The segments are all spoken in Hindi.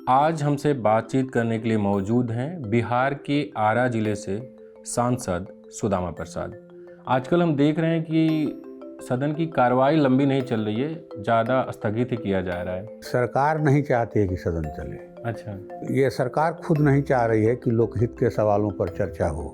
आज हमसे बातचीत करने के लिए मौजूद हैं बिहार के आरा जिले से सांसद सुदामा प्रसाद। आजकल हम देख रहे हैं कि सदन की कार्रवाई लंबी नहीं चल रही है, ज़्यादा स्थगित ही किया जा रहा है। सरकार नहीं चाहती है कि सदन चले। अच्छा, ये सरकार खुद नहीं चाह रही है कि लोकहित के सवालों पर चर्चा हो,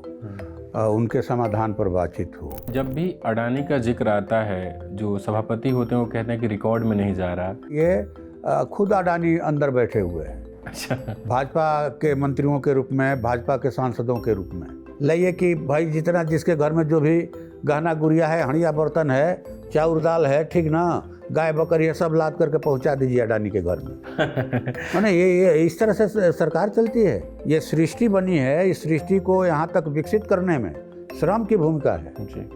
उनके समाधान पर बातचीत हो। जब भी अडानी का जिक्र आता है, जो सभापति होते हैं वो कहते हैं कि रिकॉर्ड में नहीं जा रहा। ये खुद अडानी अंदर बैठे हुए हैं। अच्छा, भाजपा के मंत्रियों के रूप में, भाजपा के सांसदों के रूप में लाइए कि भाई जितना जिसके घर में जो भी गहना गुड़िया है, हड़िया बर्तन है, चाउर दाल है, ठीक ना, गाय बकरी है, सब लाद करके पहुंचा दीजिए अडानी के घर में। माने ये इस तरह से सरकार चलती है। ये सृष्टि बनी है, इस सृष्टि को यहाँ तक विकसित करने में श्रम की भूमिका है जी,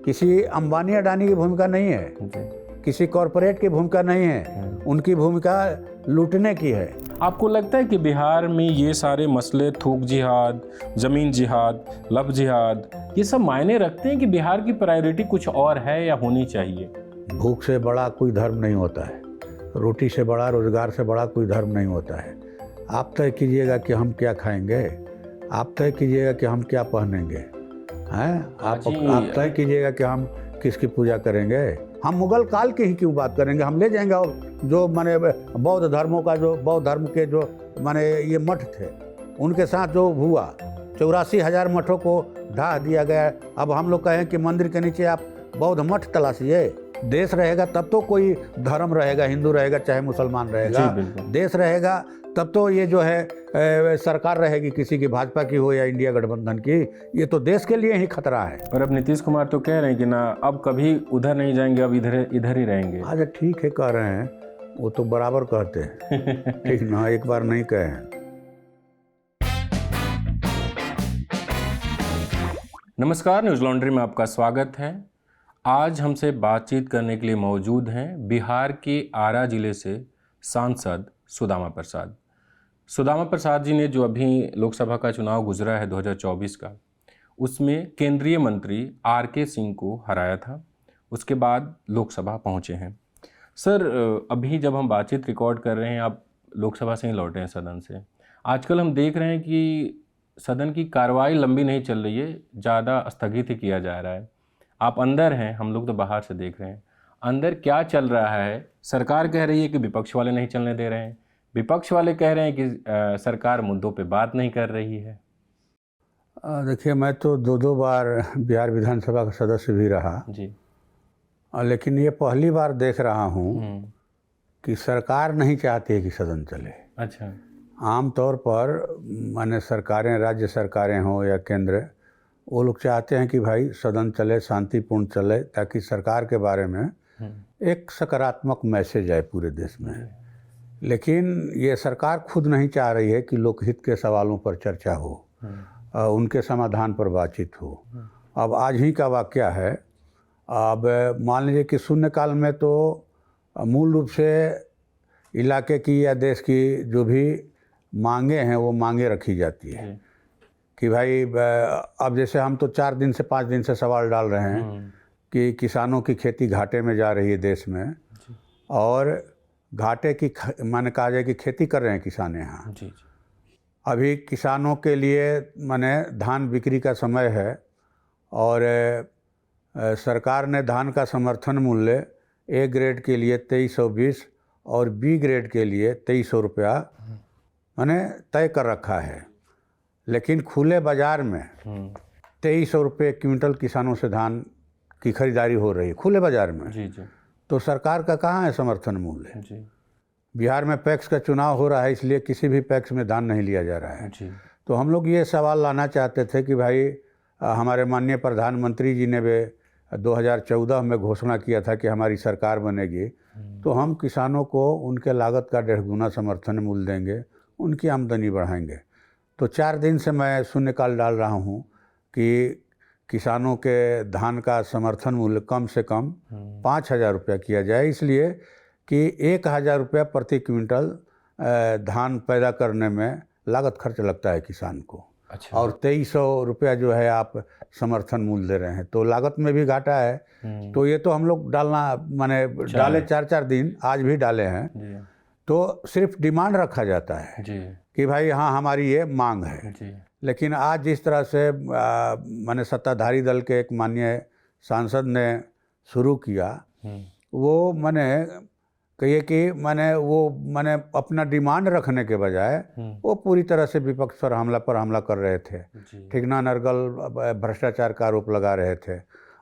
किसी अंबानी अडानी की भूमिका नहीं है, जी। किसी कॉरपोरेट की भूमिका नहीं है, उनकी भूमिका लूटने की है। आपको लगता है कि बिहार में ये सारे मसले, थूक जिहाद, ज़मीन जिहाद, लव जिहाद, ये सब मायने रखते हैं कि बिहार की प्रायोरिटी कुछ और है या होनी चाहिए? भूख से बड़ा कोई धर्म नहीं होता है, रोटी से बड़ा, रोजगार से बड़ा कोई धर्म नहीं होता है। आप तय कीजिएगा कि हम क्या खाएंगे, आप तय कीजिएगा कि हम क्या पहनेंगे, हैं? आप तय कीजिएगा कि हम किसकी पूजा करेंगे। हम मुगल काल की ही क्यों बात करेंगे, हम ले जाएंगे। और जो माने बौद्ध धर्मों का, जो बौद्ध धर्म के जो माने ये मठ थे, उनके साथ जो हुआ, 84,000 मठों को ढा दिया गया। अब हम लोग कहें कि मंदिर के नीचे आप बौद्ध मठ तलाशिए। देश रहेगा तब तो कोई धर्म रहेगा, हिंदू रहेगा चाहे मुसलमान रहेगा। देश रहेगा तब तो ये जो है सरकार रहेगी, किसी की, भाजपा की हो या इंडिया गठबंधन की। ये तो देश के लिए ही खतरा है। और अब नीतीश कुमार तो कह रहे हैं कि ना, अब कभी उधर नहीं जाएंगे, अब इधर ही रहेंगे। अच्छा, ठीक है, कह रहे हैं, वो तो बराबर कहते हैं। ठीक ना, एक बार नहीं कहे हैं। नमस्कार, न्यूज़ लॉन्ड्री में आपका स्वागत है। आज हमसे बातचीत करने के लिए मौजूद हैं बिहार के आरा जिले से सांसद सुदामा प्रसाद। सुदामा प्रसाद जी ने जो अभी लोकसभा का चुनाव गुजरा है 2024 का, उसमें केंद्रीय मंत्री आर.के. सिंह को हराया था। उसके बाद लोकसभा पहुंचे हैं। सर, अभी जब हम बातचीत रिकॉर्ड कर रहे हैं, आप लोकसभा से ही लौटे हैं, सदन से। आजकल हम देख रहे हैं कि सदन की कार्रवाई लंबी नहीं चल रही है, ज़्यादा स्थगित ही किया जा रहा है। आप अंदर हैं, हम लोग तो बाहर से देख रहे हैं। अंदर क्या चल रहा है? सरकार कह रही है कि विपक्ष वाले नहीं चलने दे रहे हैं, विपक्ष वाले कह रहे हैं कि सरकार मुद्दों पे बात नहीं कर रही है। देखिए, मैं तो दो बार बिहार विधानसभा का सदस्य भी रहा जी, लेकिन ये पहली बार देख रहा हूँ कि सरकार नहीं चाहती है कि सदन चले। अच्छा, आमतौर पर माने सरकारें, राज्य सरकारें हों या केंद्र, वो लोग चाहते हैं कि भाई सदन चले, शांतिपूर्ण चले, ताकि सरकार के बारे में एक सकारात्मक मैसेज आए पूरे देश में। लेकिन ये सरकार खुद नहीं चाह रही है कि लोकहित के सवालों पर चर्चा हो, उनके समाधान पर बातचीत हो। अब आज ही का वाकया है। अब मान लीजिए कि शून्यकाल में तो मूल रूप से इलाके की या देश की जो भी मांगे हैं वो मांगे रखी जाती है कि भाई, अब जैसे हम तो 4 दिन से 5 दिन से सवाल डाल रहे हैं कि किसानों की खेती घाटे में जा रही है देश में, और घाटे की माने कहा जाए कि खेती कर रहे हैं किसान यहाँ। अभी किसानों के लिए माने धान बिक्री का समय है, और सरकार ने धान का समर्थन मूल्य ए ग्रेड के लिए 2320 और बी ग्रेड के लिए 2300 रुपया माने तय कर रखा है। लेकिन खुले बाज़ार में 2300 रुपये क्विंटल किसानों से धान की खरीदारी हो रही है खुले बाज़ार में। जी। तो सरकार का कहाँ है समर्थन मूल्य? जी, बिहार में पैक्स का चुनाव हो रहा है, इसलिए किसी भी पैक्स में धान नहीं लिया जा रहा है। जी। तो हम लोग ये सवाल लाना चाहते थे कि भाई, हमारे माननीय प्रधानमंत्री जी ने भी 2014 में घोषणा किया था कि हमारी सरकार बनेगी तो हम किसानों को उनके लागत का 1.5 गुना समर्थन मूल्य देंगे, उनकी आमदनी बढ़ाएंगे। तो 4 दिन से मैं शून्यकाल डाल रहा हूँ कि किसानों के धान का समर्थन मूल्य कम से कम 5,000 रुपया किया जाए, इसलिए कि 1,000 रुपया प्रति क्विंटल धान पैदा करने में लागत खर्च लगता है किसान को। अच्छा। और 2300 रुपया जो है आप समर्थन मूल्य दे रहे हैं, तो लागत में भी घाटा है। तो ये तो हम लोग डालना माने डाले 4-4 दिन, आज भी डाले हैं। तो सिर्फ डिमांड रखा जाता है जी कि भाई हाँ हमारी ये मांग है। जी लेकिन आज जिस तरह से माने सत्ताधारी दल के एक माननीय सांसद ने शुरू किया, वो मैंने कहिए कि मैंने अपना डिमांड रखने के बजाय वो पूरी तरह से विपक्ष पर हमला कर रहे थे। ठीक ना, नरगल भ्रष्टाचार का आरोप लगा रहे थे।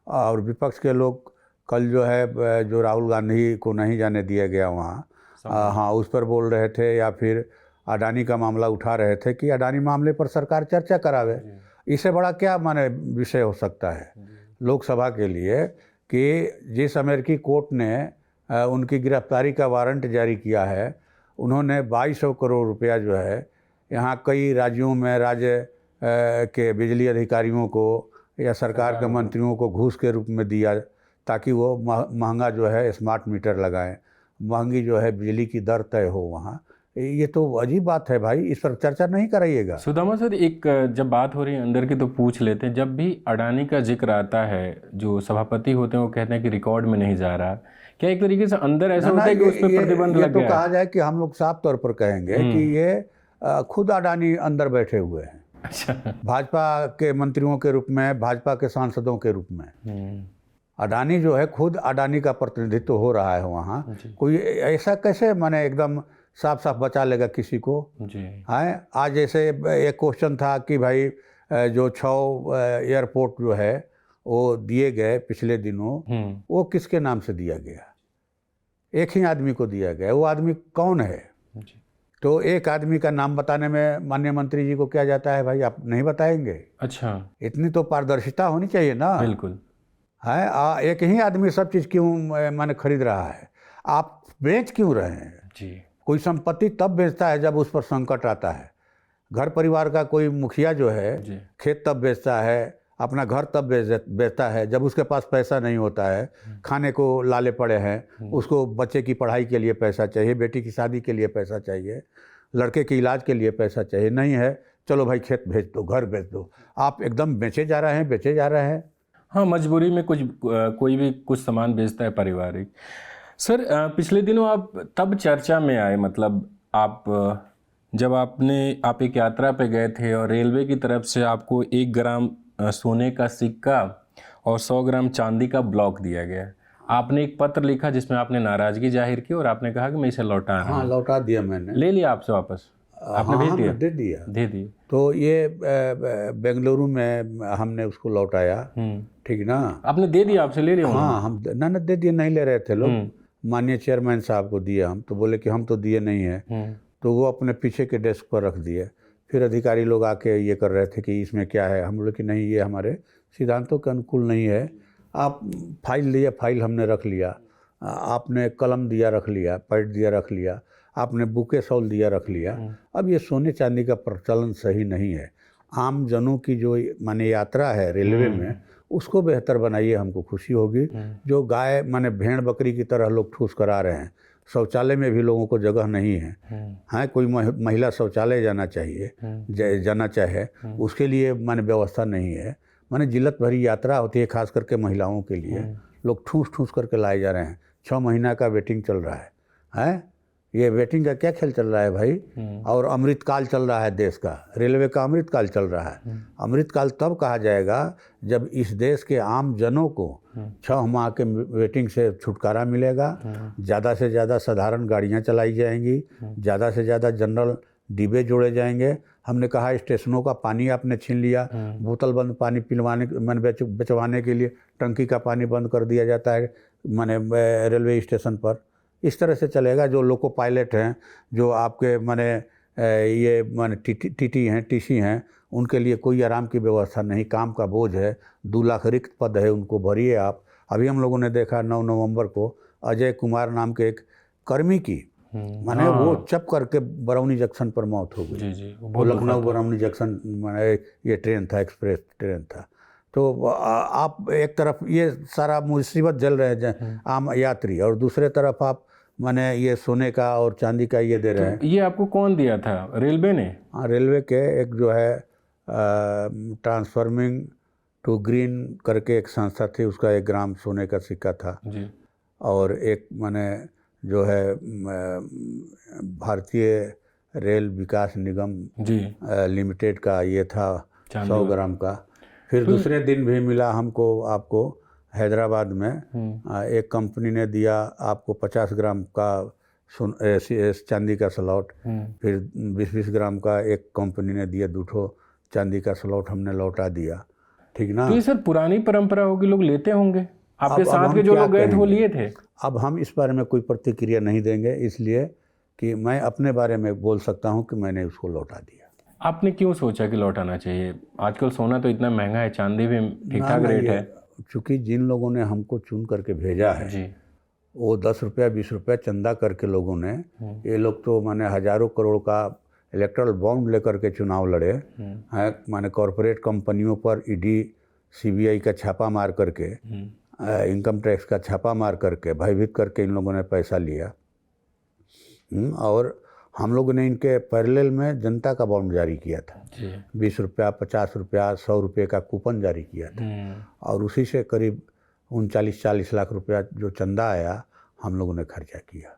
और विपक्ष के लोग कल जो है जो राहुल गांधी को नहीं जाने दिया गया वहाँ, हाँ उस पर बोल रहे थे, या फिर अडानी का मामला उठा रहे थे कि अडानी मामले पर सरकार चर्चा करावे। इससे बड़ा क्या माने विषय हो सकता है लोकसभा के लिए कि जिस अमेरिकी कोर्ट ने उनकी गिरफ्तारी का वारंट जारी किया है, उन्होंने 2200 करोड़ रुपया जो है यहाँ कई राज्यों में राज्य के बिजली अधिकारियों को या सरकार के मंत्रियों को घूस के रूप में दिया, ताकि वो महंगा जो है स्मार्ट मीटर लगाएं, महंगी जो है बिजली की दर तय हो वहाँ। ये तो अजीब बात है भाई, इस पर चर्चा नहीं कराइएगा। सुदामा सर, एक जब बात हो रही है अंदर की तो पूछ लेते हैं। जब भी अडानी का जिक्र आता है, जो सभापति होते हैं वो कहते हैं कि रिकॉर्ड में नहीं जा रहा, क्या एक तरीके से अंदर ऐसा होता है कि उस पर प्रतिबंध लग गया? तो कहा जाए कि हम लोग साफ तौर पर कहेंगे कि ये खुद अडानी अंदर बैठे हुए हैं। अच्छा। भाजपा के मंत्रियों के रूप में, भाजपा के सांसदों के रूप में अडानी जो है, खुद अडानी का प्रतिनिधित्व हो रहा है वहाँ। कोई ऐसा कैसे माने एकदम साफ साफ बचा लेगा किसी को? जी है। आज जैसे एक क्वेश्चन था कि भाई जो 6 एयरपोर्ट जो है वो दिए गए पिछले दिनों, वो किसके नाम से दिया गया? एक ही आदमी को दिया गया। वो आदमी कौन है? जी। तो एक आदमी का नाम बताने में माननीय मंत्री जी को क्या जाता है भाई, आप नहीं बताएंगे? अच्छा, इतनी तो पारदर्शिता होनी चाहिए ना। बिल्कुल है। एक ही आदमी सब चीज़ क्यों माने खरीद रहा है? आप बेच क्यों रहे हैं? जी। कोई संपत्ति तब बेचता है जब उस पर संकट आता है। घर परिवार का कोई मुखिया जो है खेत तब बेचता है, अपना घर तब बेचता है जब उसके पास पैसा नहीं होता है। खाने को लाले पड़े हैं, उसको बच्चे की पढ़ाई के लिए पैसा चाहिए, बेटी की शादी के लिए पैसा चाहिए, लड़के के इलाज के लिए पैसा चाहिए। नहीं है, चलो भाई खेत बेच दो, घर बेच दो। आप एकदम बेचे जा रहे हैं। हाँ, मजबूरी में कोई भी कुछ सामान बेचता है पारिवारिक। सर, पिछले दिनों आप तब चर्चा में आए, मतलब जब आप एक यात्रा पे गए थे और रेलवे की तरफ से आपको 1 ग्राम सोने का सिक्का और 100 ग्राम चांदी का ब्लॉक दिया गया। आपने एक पत्र लिखा जिसमें आपने नाराजगी जाहिर की और आपने कहा कि मैं इसे लौटा रहा हूं। हाँ, लौटा दिया मैंने। ले लिया आपसे वापस? आपने भेज दिया? दे दिया। तो ये बेंगलुरु में हमने उसको लौटाया। ठीक ना। आपने दे दिया? आपसे ले लिया? हाँ, हम ना दे दिए, नहीं ले रहे थे लोग। माननीय चेयरमैन साहब को दिए हम, तो बोले कि हम तो दिए नहीं है। तो वो अपने पीछे के डेस्क पर रख दिए। फिर अधिकारी लोग आके ये कर रहे थे कि इसमें क्या है। हम बोले कि नहीं, ये हमारे सिद्धांतों के अनुकूल नहीं है। आप फाइल लिए, फाइल हमने रख लिया। आपने कलम दिया, रख लिया। पैड दिया, रख लिया। आपने बुके सौल दिया, रख लिया। अब ये सोने चांदी का प्रचलन सही नहीं है। आम जनों की जो माने यात्रा है रेलवे में, उसको बेहतर बनाइए, हमको खुशी होगी। जो गाय माने भेड़ बकरी की तरह लोग ठूस करा रहे हैं, शौचालय में भी लोगों को जगह नहीं है। हाँ, कोई महिला शौचालय जाना चाहे उसके लिए माने व्यवस्था नहीं है। माने जिल्लत भरी यात्रा होती है, खास करके महिलाओं के लिए। लोग ठूस करके लाए जा रहे हैं। 6 महीना का वेटिंग चल रहा है। ये वेटिंग का क्या खेल चल रहा है भाई? और अमृतकाल चल रहा है देश का, रेलवे का अमृतकाल चल रहा है। अमृतकाल तब कहा जाएगा जब इस देश के आम जनों को 6 माह के वेटिंग से छुटकारा मिलेगा। ज़्यादा से ज़्यादा साधारण गाड़ियाँ चलाई जाएंगी, ज़्यादा से ज़्यादा जनरल डिब्बे जोड़े जाएंगे। हमने कहा स्टेशनों का पानी आपने छीन लिया, बोतल बंद पानी बेचवाने के लिए टंकी का पानी बंद कर दिया जाता है माने रेलवे स्टेशन पर। इस तरह से चलेगा। जो लोको पायलट हैं, जो आपके माने ये माने टीटी हैं, टीसी हैं, उनके लिए कोई आराम की व्यवस्था नहीं। काम का बोझ है, 2 लाख रिक्त पद है, उनको भरिए आप। अभी हम लोगों ने देखा 9 नवंबर को अजय कुमार नाम के एक कर्मी की माने वो चप करके बरौनी जंक्शन पर मौत हो गई। वो लखनऊ बरौनी जंक्शन माने ये ट्रेन था, एक्सप्रेस ट्रेन था। तो आप एक तरफ ये सारा मुसीबत झेल रहे हैं आम यात्री, और दूसरे तरफ आप माने ये सोने का और चांदी का ये दे रहे हैं। ये आपको कौन दिया था? रेलवे ने? हाँ, रेलवे के एक जो है ट्रांसफॉर्मिंग टू ग्रीन करके एक संस्था थी, उसका 1 ग्राम सोने का सिक्का था। जी। और एक माने जो है भारतीय रेल विकास निगम जी लिमिटेड का ये था चांदी 100 ग्राम का। फिर दूसरे दिन भी मिला हमको, आपको हैदराबाद में एक कंपनी ने दिया आपको 50 ग्राम का चांदी का स्लॉट। फिर 20-20 ग्राम का एक कंपनी ने दिया 2 चांदी का स्लॉट, हमने लौटा दिया। ठीक ना। तो ये सर पुरानी परंपरा होगी, लोग लेते होंगे, आपके अब साथ हम के जो क्या लोग गए थे वो कहेंगे? लिए थे। अब हम इस बारे में कोई प्रतिक्रिया नहीं देंगे, इसलिए कि मैं अपने बारे में बोल सकता हूं कि मैंने उसको लौटा दिया। आपने क्यों सोचा कि लौटाना चाहिए? आजकल सोना तो इतना महंगा है, चांदी भी ठीक ठाक रेट है। चूँकि जिन लोगों ने हमको चुन करके भेजा है जी वो 10 रुपया 20 रुपया चंदा करके लोगों ने, ये लोग तो माने हजारों करोड़ का इलेक्ट्रल बॉन्ड लेकर के चुनाव लड़े हैं। माने कॉरपोरेट कंपनियों पर ईडी सीबीआई का छापा मार करके, इनकम टैक्स का छापा मार करके भयभीत करके इन लोगों ने पैसा लिया। और हम लोगों ने इनके पैरेलल में जनता का बॉन्ड जारी किया था। 20 रुपया 50 रुपया 100 रुपये का कूपन जारी किया था। और उसी से करीब 39-40 लाख रुपया जो चंदा आया हम लोगों ने खर्चा किया।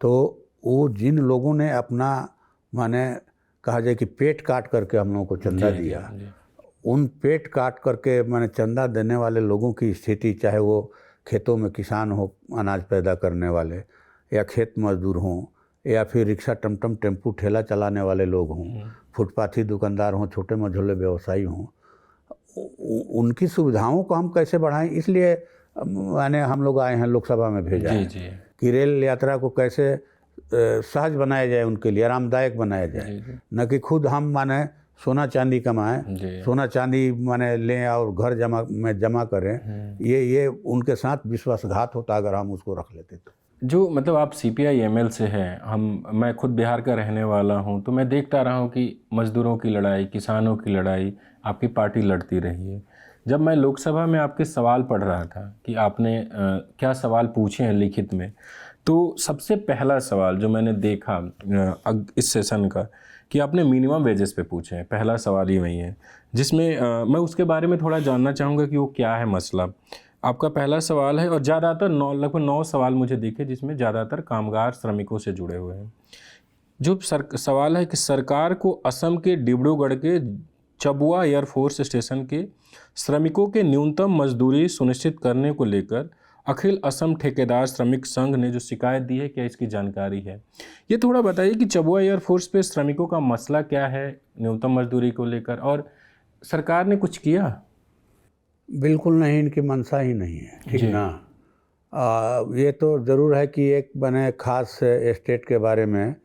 तो वो जिन लोगों ने अपना माने कहा जाए कि पेट काट करके हम लोगों को चंदा दिया, उन पेट काट करके माने चंदा देने वाले लोगों की स्थिति, चाहे वो खेतों में किसान हो अनाज पैदा करने वाले, या खेत मजदूर हों, या फिर रिक्शा टमटम टेम्पू ठेला चलाने वाले लोग हों, फुटपाथी दुकानदार हों, छोटे मझोले व्यवसायी हों, उनकी सुविधाओं को हम कैसे बढ़ाएं। इसलिए माने हम लोग आए हैं, लोकसभा में भेजा है कि रेल यात्रा को कैसे सहज बनाया जाए, उनके लिए आरामदायक बनाया जाए। न कि खुद हम माने सोना चांदी कमाएं, सोना चांदी माने लें और घर जमा करें। ये उनके साथ विश्वासघात होता अगर हम उसको रख लेते तो। जो मतलब आप CPI-ML से हैं, मैं खुद बिहार का रहने वाला हूं, तो मैं देखता रहा हूं कि मज़दूरों की लड़ाई, किसानों की लड़ाई आपकी पार्टी लड़ती रही है। जब मैं लोकसभा में आपके सवाल पढ़ रहा था कि आपने क्या सवाल पूछे हैं लिखित में, तो सबसे पहला सवाल जो मैंने देखा इस सेशन का कि आपने मिनिमम वेजेस पे पूछे हैं। पहला सवाल ही वही है जिसमें मैं उसके बारे में थोड़ा जानना चाहूँगा कि वो क्या है मसला। आपका पहला सवाल है, और ज़्यादातर लगभग 9 सवाल मुझे दिखे जिसमें ज़्यादातर कामगार श्रमिकों से जुड़े हुए हैं। जो सवाल है कि सरकार को असम के डिब्रूगढ़ के चबुआ एयरफोर्स स्टेशन के श्रमिकों के न्यूनतम मजदूरी सुनिश्चित करने को लेकर अखिल असम ठेकेदार श्रमिक संघ ने जो शिकायत दी है, क्या इसकी जानकारी है? ये थोड़ा बताइए कि चबुआ एयरफोर्स पे श्रमिकों का मसला क्या है न्यूनतम मजदूरी को लेकर, और सरकार ने कुछ किया? बिल्कुल नहीं, इनकी मंशा ही नहीं है। ठीक ना। ये तो ज़रूर है कि एक बने खास स्टेट के बारे में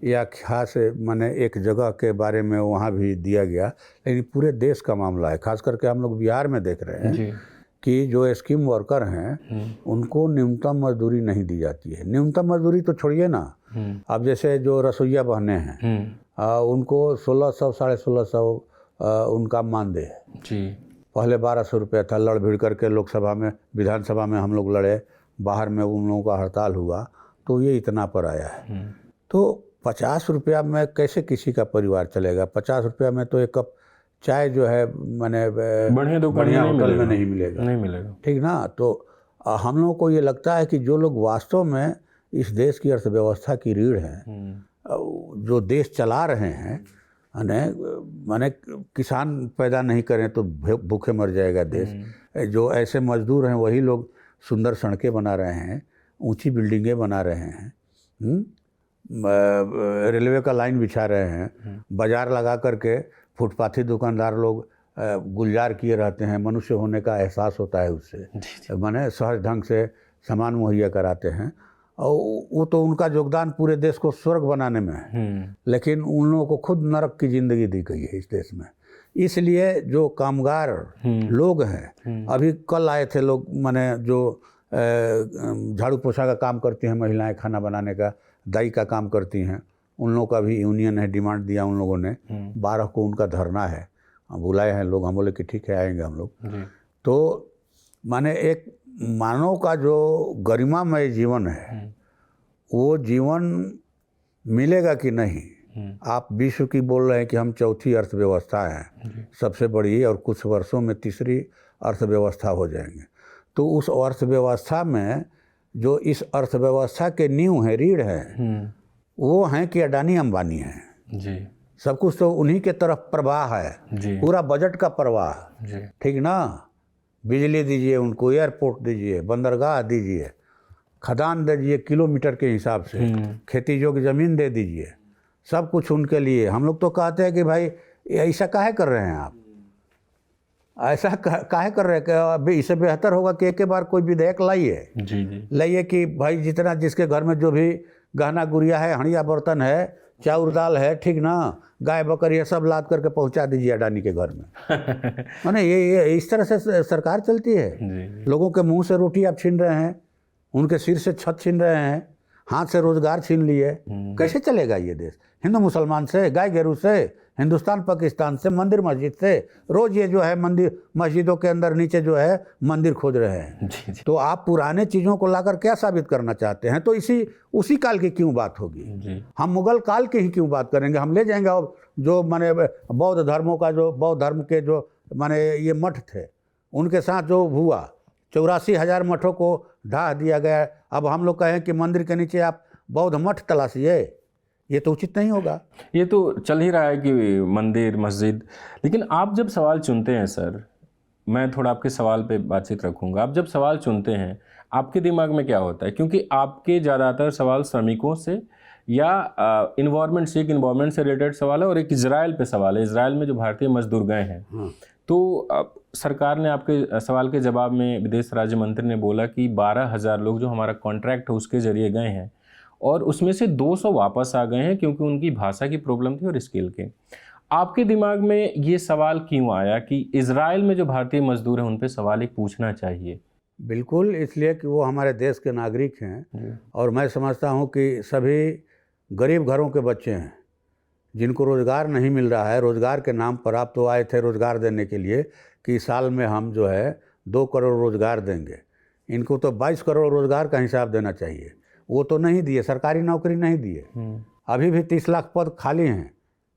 या खास माने एक जगह के बारे में वहाँ भी दिया गया, लेकिन पूरे देश का मामला है। खास करके हम लोग बिहार में देख रहे हैं कि जो स्कीम वर्कर हैं उनको न्यूनतम मजदूरी नहीं दी जाती है। न्यूनतम मजदूरी तो छोड़िए ना, अब जैसे जो रसोईया बहनें हैं उनको 1600 1650 उनका मानदेय है। पहले 1200 रुपया था। लड़ भिड़ करके लोकसभा में, विधानसभा में हम लोग लड़े, बाहर में उन लोगों का हड़ताल हुआ तो ये इतना पर आया है। तो 50 रुपया में कैसे किसी का परिवार चलेगा? 50 रुपया में तो एक कप चाय जो है मैंने बढ़िया होटल में नहीं मिलेगा। ठीक ना। तो हम लोगों को ये लगता है कि जो लोग वास्तव में इस देश की अर्थव्यवस्था की रीढ़ हैं, जो देश चला रहे हैं, माने किसान पैदा नहीं करें तो भूखे मर जाएगा देश। जो ऐसे मजदूर हैं वही लोग सुंदर सड़कें बना रहे हैं, ऊंची बिल्डिंगें बना रहे हैं, रेलवे का लाइन बिछा रहे हैं, बाजार लगा करके फुटपाथी दुकानदार लोग गुलजार किए रहते हैं। मनुष्य होने का एहसास होता है उससे, माने सहज ढंग से सामान मुहैया कराते हैं। और वो तो उनका योगदान पूरे देश को स्वर्ग बनाने में है, लेकिन उन लोगों को खुद नरक की ज़िंदगी दी गई है इस देश में। इसलिए जो कामगार लोग हैं, अभी कल आए थे लोग, माने जो झाड़ू पोछा का काम करती हैं महिलाएं, खाना बनाने का, दाई का काम करती हैं, उन लोगों का भी यूनियन है, डिमांड दिया उन लोगों ने। 12 को उनका धरना है, बुलाए हैं लोग। हम बोले कि ठीक है आएंगे हम लोग। तो माने एक मानव का जो गरिमामय जीवन है वो जीवन मिलेगा कि नहीं? आप विश्व की बोल रहे हैं कि हम चौथी अर्थव्यवस्था हैं, सबसे बड़ी, और कुछ वर्षों में तीसरी अर्थव्यवस्था हो जाएंगे। तो उस अर्थव्यवस्था में जो इस अर्थव्यवस्था के नींव है, रीढ़ है, वो हैं कि अडानी अंबानी हैं जी। सब कुछ तो उन्हीं के तरफ प्रवाह है जी। पूरा बजट का प्रवाह जी। ठीक ना। बिजली दीजिए उनको, एयरपोर्ट दीजिए, बंदरगाह दीजिए, खदान दीजिए किलोमीटर के हिसाब से, खेती योग्य ज़मीन दे दीजिए, सब कुछ उनके लिए। हम लोग तो कहते हैं कि भाई ऐसा काहे कर रहे हैं आप, ऐसा काहे कर रहे हैं कि अभी इससे बेहतर होगा कि एक बार कोई विधेयक लाइए, जी जी, लाइए कि भाई जितना जिसके घर में जो भी गहना गुड़िया है, हंडिया बर्तन है, चाउर दाल है, ठीक ना, गाय बकरी है, सब लाद करके पहुंचा दीजिए अडानी के घर में। माने ये इस तरह से सरकार चलती है। जी। लोगों के मुंह से रोटी आप छीन रहे हैं, उनके सिर से छत छीन रहे हैं, हाथ से रोजगार छीन लिए। कैसे चलेगा ये देश? हिंदू मुसलमान से, गाय गेरू से, हिंदुस्तान पाकिस्तान से, मंदिर मस्जिद से, रोज ये जो है मंदिर मस्जिदों के अंदर नीचे जो है मंदिर खोद रहे हैं। जी जी, तो आप पुराने चीज़ों को लाकर क्या साबित करना चाहते हैं? तो उसी काल की क्यों बात होगी? जी। हम मुगल काल की ही क्यों बात करेंगे? हम ले जाएंगे और जो माने बौद्ध धर्मों का, जो बौद्ध धर्म के जो माने ये मठ थे, उनके साथ जो हुआ, 84,000 मठों को ढा दिया गया। अब हम लोग कहें कि मंदिर के नीचे आप बौद्ध मठ तलाशिए, ये तो उचित नहीं होगा। ये तो चल ही रहा है कि मंदिर मस्जिद। लेकिन आप जब सवाल चुनते हैं सर, मैं थोड़ा आपके सवाल पे बातचीत रखूंगा, आप जब सवाल चुनते हैं आपके दिमाग में क्या होता है? क्योंकि आपके ज़्यादातर सवाल श्रमिकों से या इन्वायरमेंट से, एक इन्वायरमेंट से रिलेटेड सवाल है और एक इजराइल पे सवाल है, इजराइल में जो भारतीय मजदूर गए हैं। तो सरकार ने आपके सवाल के जवाब में, विदेश राज्य मंत्री ने बोला कि 12,000 लोग जो हमारा कॉन्ट्रैक्ट है उसके जरिए गए हैं और उसमें से 200 वापस आ गए हैं क्योंकि उनकी भाषा की प्रॉब्लम थी और स्किल के। आपके दिमाग में ये सवाल क्यों आया कि इजराइल में जो भारतीय मजदूर हैं उन पे सवाल एक पूछना चाहिए? बिल्कुल, इसलिए कि वो हमारे देश के नागरिक हैं और मैं समझता हूँ कि सभी गरीब घरों के बच्चे हैं जिनको रोज़गार नहीं मिल रहा है। रोज़गार के नाम पर आप तो आए थे रोज़गार देने के लिए कि साल में हम जो है 2 करोड़ रोज़गार देंगे। इनको तो 22 करोड़ रोज़गार का हिसाब देना चाहिए, वो तो नहीं दिए, सरकारी नौकरी नहीं दिए। अभी भी 30 लाख पद खाली हैं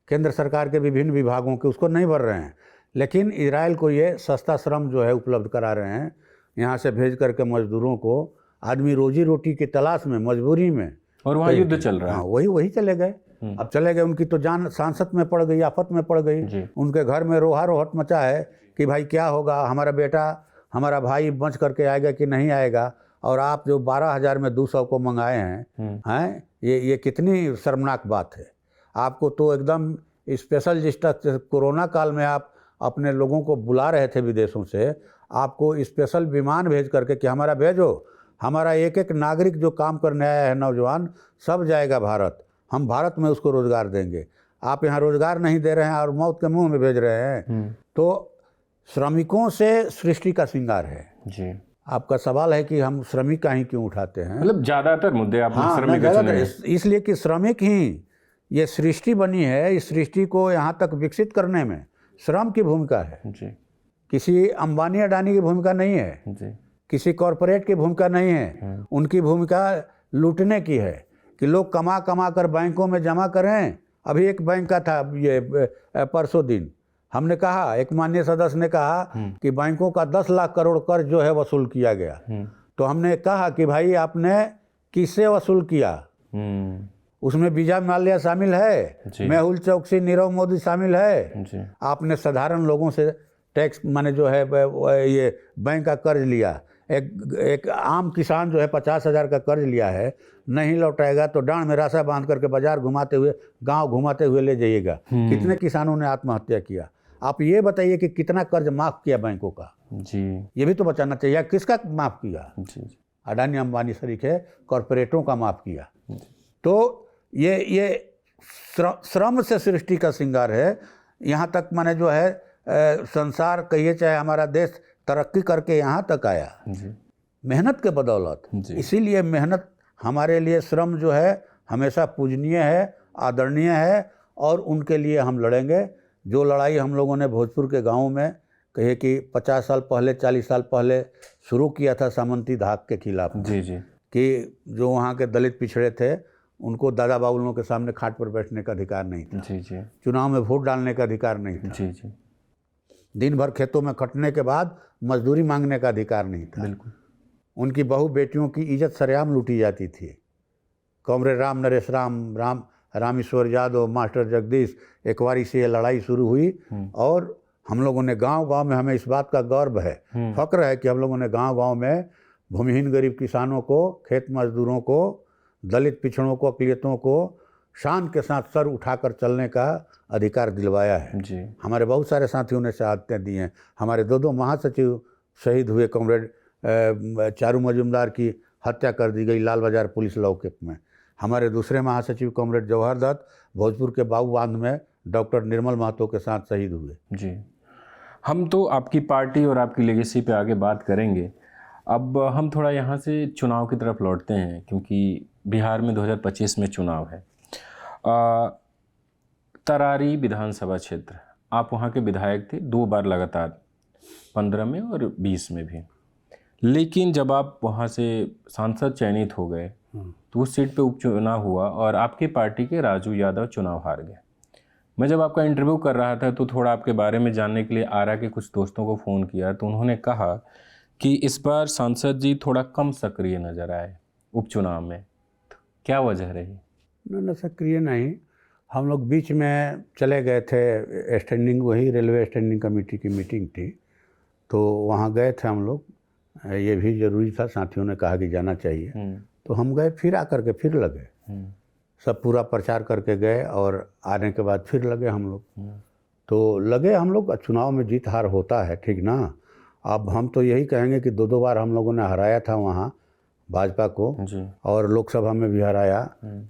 केंद्र सरकार के विभिन्न विभागों के, उसको नहीं भर रहे हैं। लेकिन इजराइल को ये सस्ता श्रम जो है उपलब्ध करा रहे हैं, यहाँ से भेज करके मजदूरों को। आदमी रोजी रोटी की तलाश में, मजबूरी में, और वहाँ युद्ध चल रहा है। हाँ, वही चले गए। अब चले गए, उनकी तो जान सांसत में पड़ गई, आफत में पड़ गई। उनके घर में रोहा रोहट मचा है कि भाई क्या होगा, हमारा बेटा, हमारा भाई बच करके आएगा कि नहीं आएगा। और आप जो 12,000 में 200 को मंगाए हैं, ये कितनी शर्मनाक बात है। आपको तो एकदम स्पेशल, जिस तरह कोरोना काल में आप अपने लोगों को बुला रहे थे विदेशों से, आपको स्पेशल विमान भेज करके कि हमारा भेजो, हमारा एक एक नागरिक जो काम करने आया है, नौजवान, सब जाएगा भारत, हम भारत में उसको रोज़गार देंगे। आप यहाँ रोज़गार नहीं दे रहे हैं और मौत के मुंह में भेज रहे हैं। तो श्रमिकों से सृष्टि का श्रृंगार है जी। आपका सवाल है कि हम श्रमिक का ही क्यों उठाते हैं? मतलब ज़्यादातर मुद्दे आप श्रमिक इसलिए कि श्रमिक ही ये सृष्टि बनी है। इस सृष्टि को यहाँ तक विकसित करने में श्रम की भूमिका है जी। किसी अंबानी अडानी की भूमिका नहीं है जी। किसी कॉरपोरेट की भूमिका नहीं है। उनकी भूमिका लूटने की है कि लोग कमा कमा कर बैंकों में जमा करें। अभी एक बैंक का था, ये परसों दिन हमने कहा, एक माननीय सदस्य ने कहा कि बैंकों का 10 लाख करोड़ कर्ज जो है वसूल किया गया। तो हमने कहा कि भाई आपने किससे वसूल किया? उसमें विजय माल्या शामिल है, मेहुल चौकसी, नीरव मोदी शामिल है। आपने साधारण लोगों से टैक्स माने जो है ये बैंक का कर्ज लिया। एक आम किसान जो है 50,000 का कर्ज लिया है, नहीं लौटाएगा तो डांड में राशा बांध करके बाजार घुमाते हुए, गांव घुमाते हुए ले जाइएगा। कितने किसानों ने आत्महत्या किया? आप ये बताइए कि कितना कर्ज माफ किया बैंकों का जी, ये भी तो बताना चाहिए। किसका माफ किया जी? अडानी अंबानी शरीक है, कॉरपोरेटों का माफ किया। तो ये श्रम से सृष्टि का श्रृंगार है। यहाँ तक माने जो है संसार कहिए चाहे हमारा देश तरक्की करके यहाँ तक आया मेहनत के बदौलत। इसीलिए मेहनत हमारे लिए, श्रम जो है हमेशा पूजनीय है, आदरणीय है और उनके लिए हम लड़ेंगे। जो लड़ाई हम लोगों ने भोजपुर के गाँव में कहे कि 50 साल पहले, 40 साल पहले शुरू किया था सामंती धाक के खिलाफ जी जी, कि जो वहाँ के दलित पिछड़े थे उनको दादा बाबुलों के सामने खाट पर बैठने का अधिकार नहीं था जी जी, चुनाव में वोट डालने का अधिकार नहीं था जी जी, दिन भर खेतों में खटने के बाद मजदूरी मांगने का अधिकार नहीं था। बिल्कुल। उनकी बहू बेटियों की इज्जत सरेआम लूटी जाती थी। कॉमरेड राम नरेश रामेश्वर यादव, मास्टर जगदीश, एक बारी से ये लड़ाई शुरू हुई और हम लोगों ने गांव-गांव में, हमें इस बात का गर्व है, फक्र है कि हम लोगों ने गांव-गांव में भूमिहीन गरीब किसानों को, खेत मजदूरों को, दलित पिछड़ों को, अक़लियतों को शान के साथ सर उठाकर चलने का अधिकार दिलवाया है जी। हमारे बहुत सारे साथियों ने शहादतें दी हैं। हमारे 2 महासचिव शहीद हुए। कॉमरेड चारू मजुमदार की हत्या कर दी गई लाल बाजार पुलिस लौकेट में। हमारे दूसरे महासचिव कॉमरेड जवाहर दत्त भोजपुर के बाबू बांध में डॉक्टर निर्मल महतो के साथ शहीद हुए जी। हम तो आपकी पार्टी और आपकी लेगेसी पे आगे बात करेंगे। अब हम थोड़ा यहाँ से चुनाव की तरफ लौटते हैं, क्योंकि बिहार में 2025 में चुनाव है। तरारी विधानसभा क्षेत्र, आप वहाँ के विधायक थे 2 बार लगातार, 15 में और 20 में भी। लेकिन जब आप वहाँ से सांसद चयनित हो गए तो उस सीट पे उपचुनाव हुआ और आपकी पार्टी के राजू यादव चुनाव हार गए। मैं जब आपका इंटरव्यू कर रहा था तो थोड़ा आपके बारे में जानने के लिए आरा के कुछ दोस्तों को फ़ोन किया, तो उन्होंने कहा कि इस बार सांसद जी थोड़ा कम सक्रिय नज़र आए उपचुनाव में, तो क्या वजह रही? ना सक्रिय नहीं, हम लोग बीच में चले गए थे, स्टैंडिंग, वही रेलवे स्टैंडिंग कमेटी की मीटिंग थी, तो वहाँ गए थे हम लोग। ये भी ज़रूरी था, साथियों ने कहा कि जाना चाहिए, तो हम गए, फिर आकर के फिर लगे, सब पूरा प्रचार करके गए और आने के बाद फिर लगे हम लोग। तो लगे हम लोग, चुनाव में जीत हार होता है, ठीक ना। अब हम तो यही कहेंगे कि 2 बार हम लोगों ने हराया था वहाँ भाजपा को और लोकसभा में भी हराया।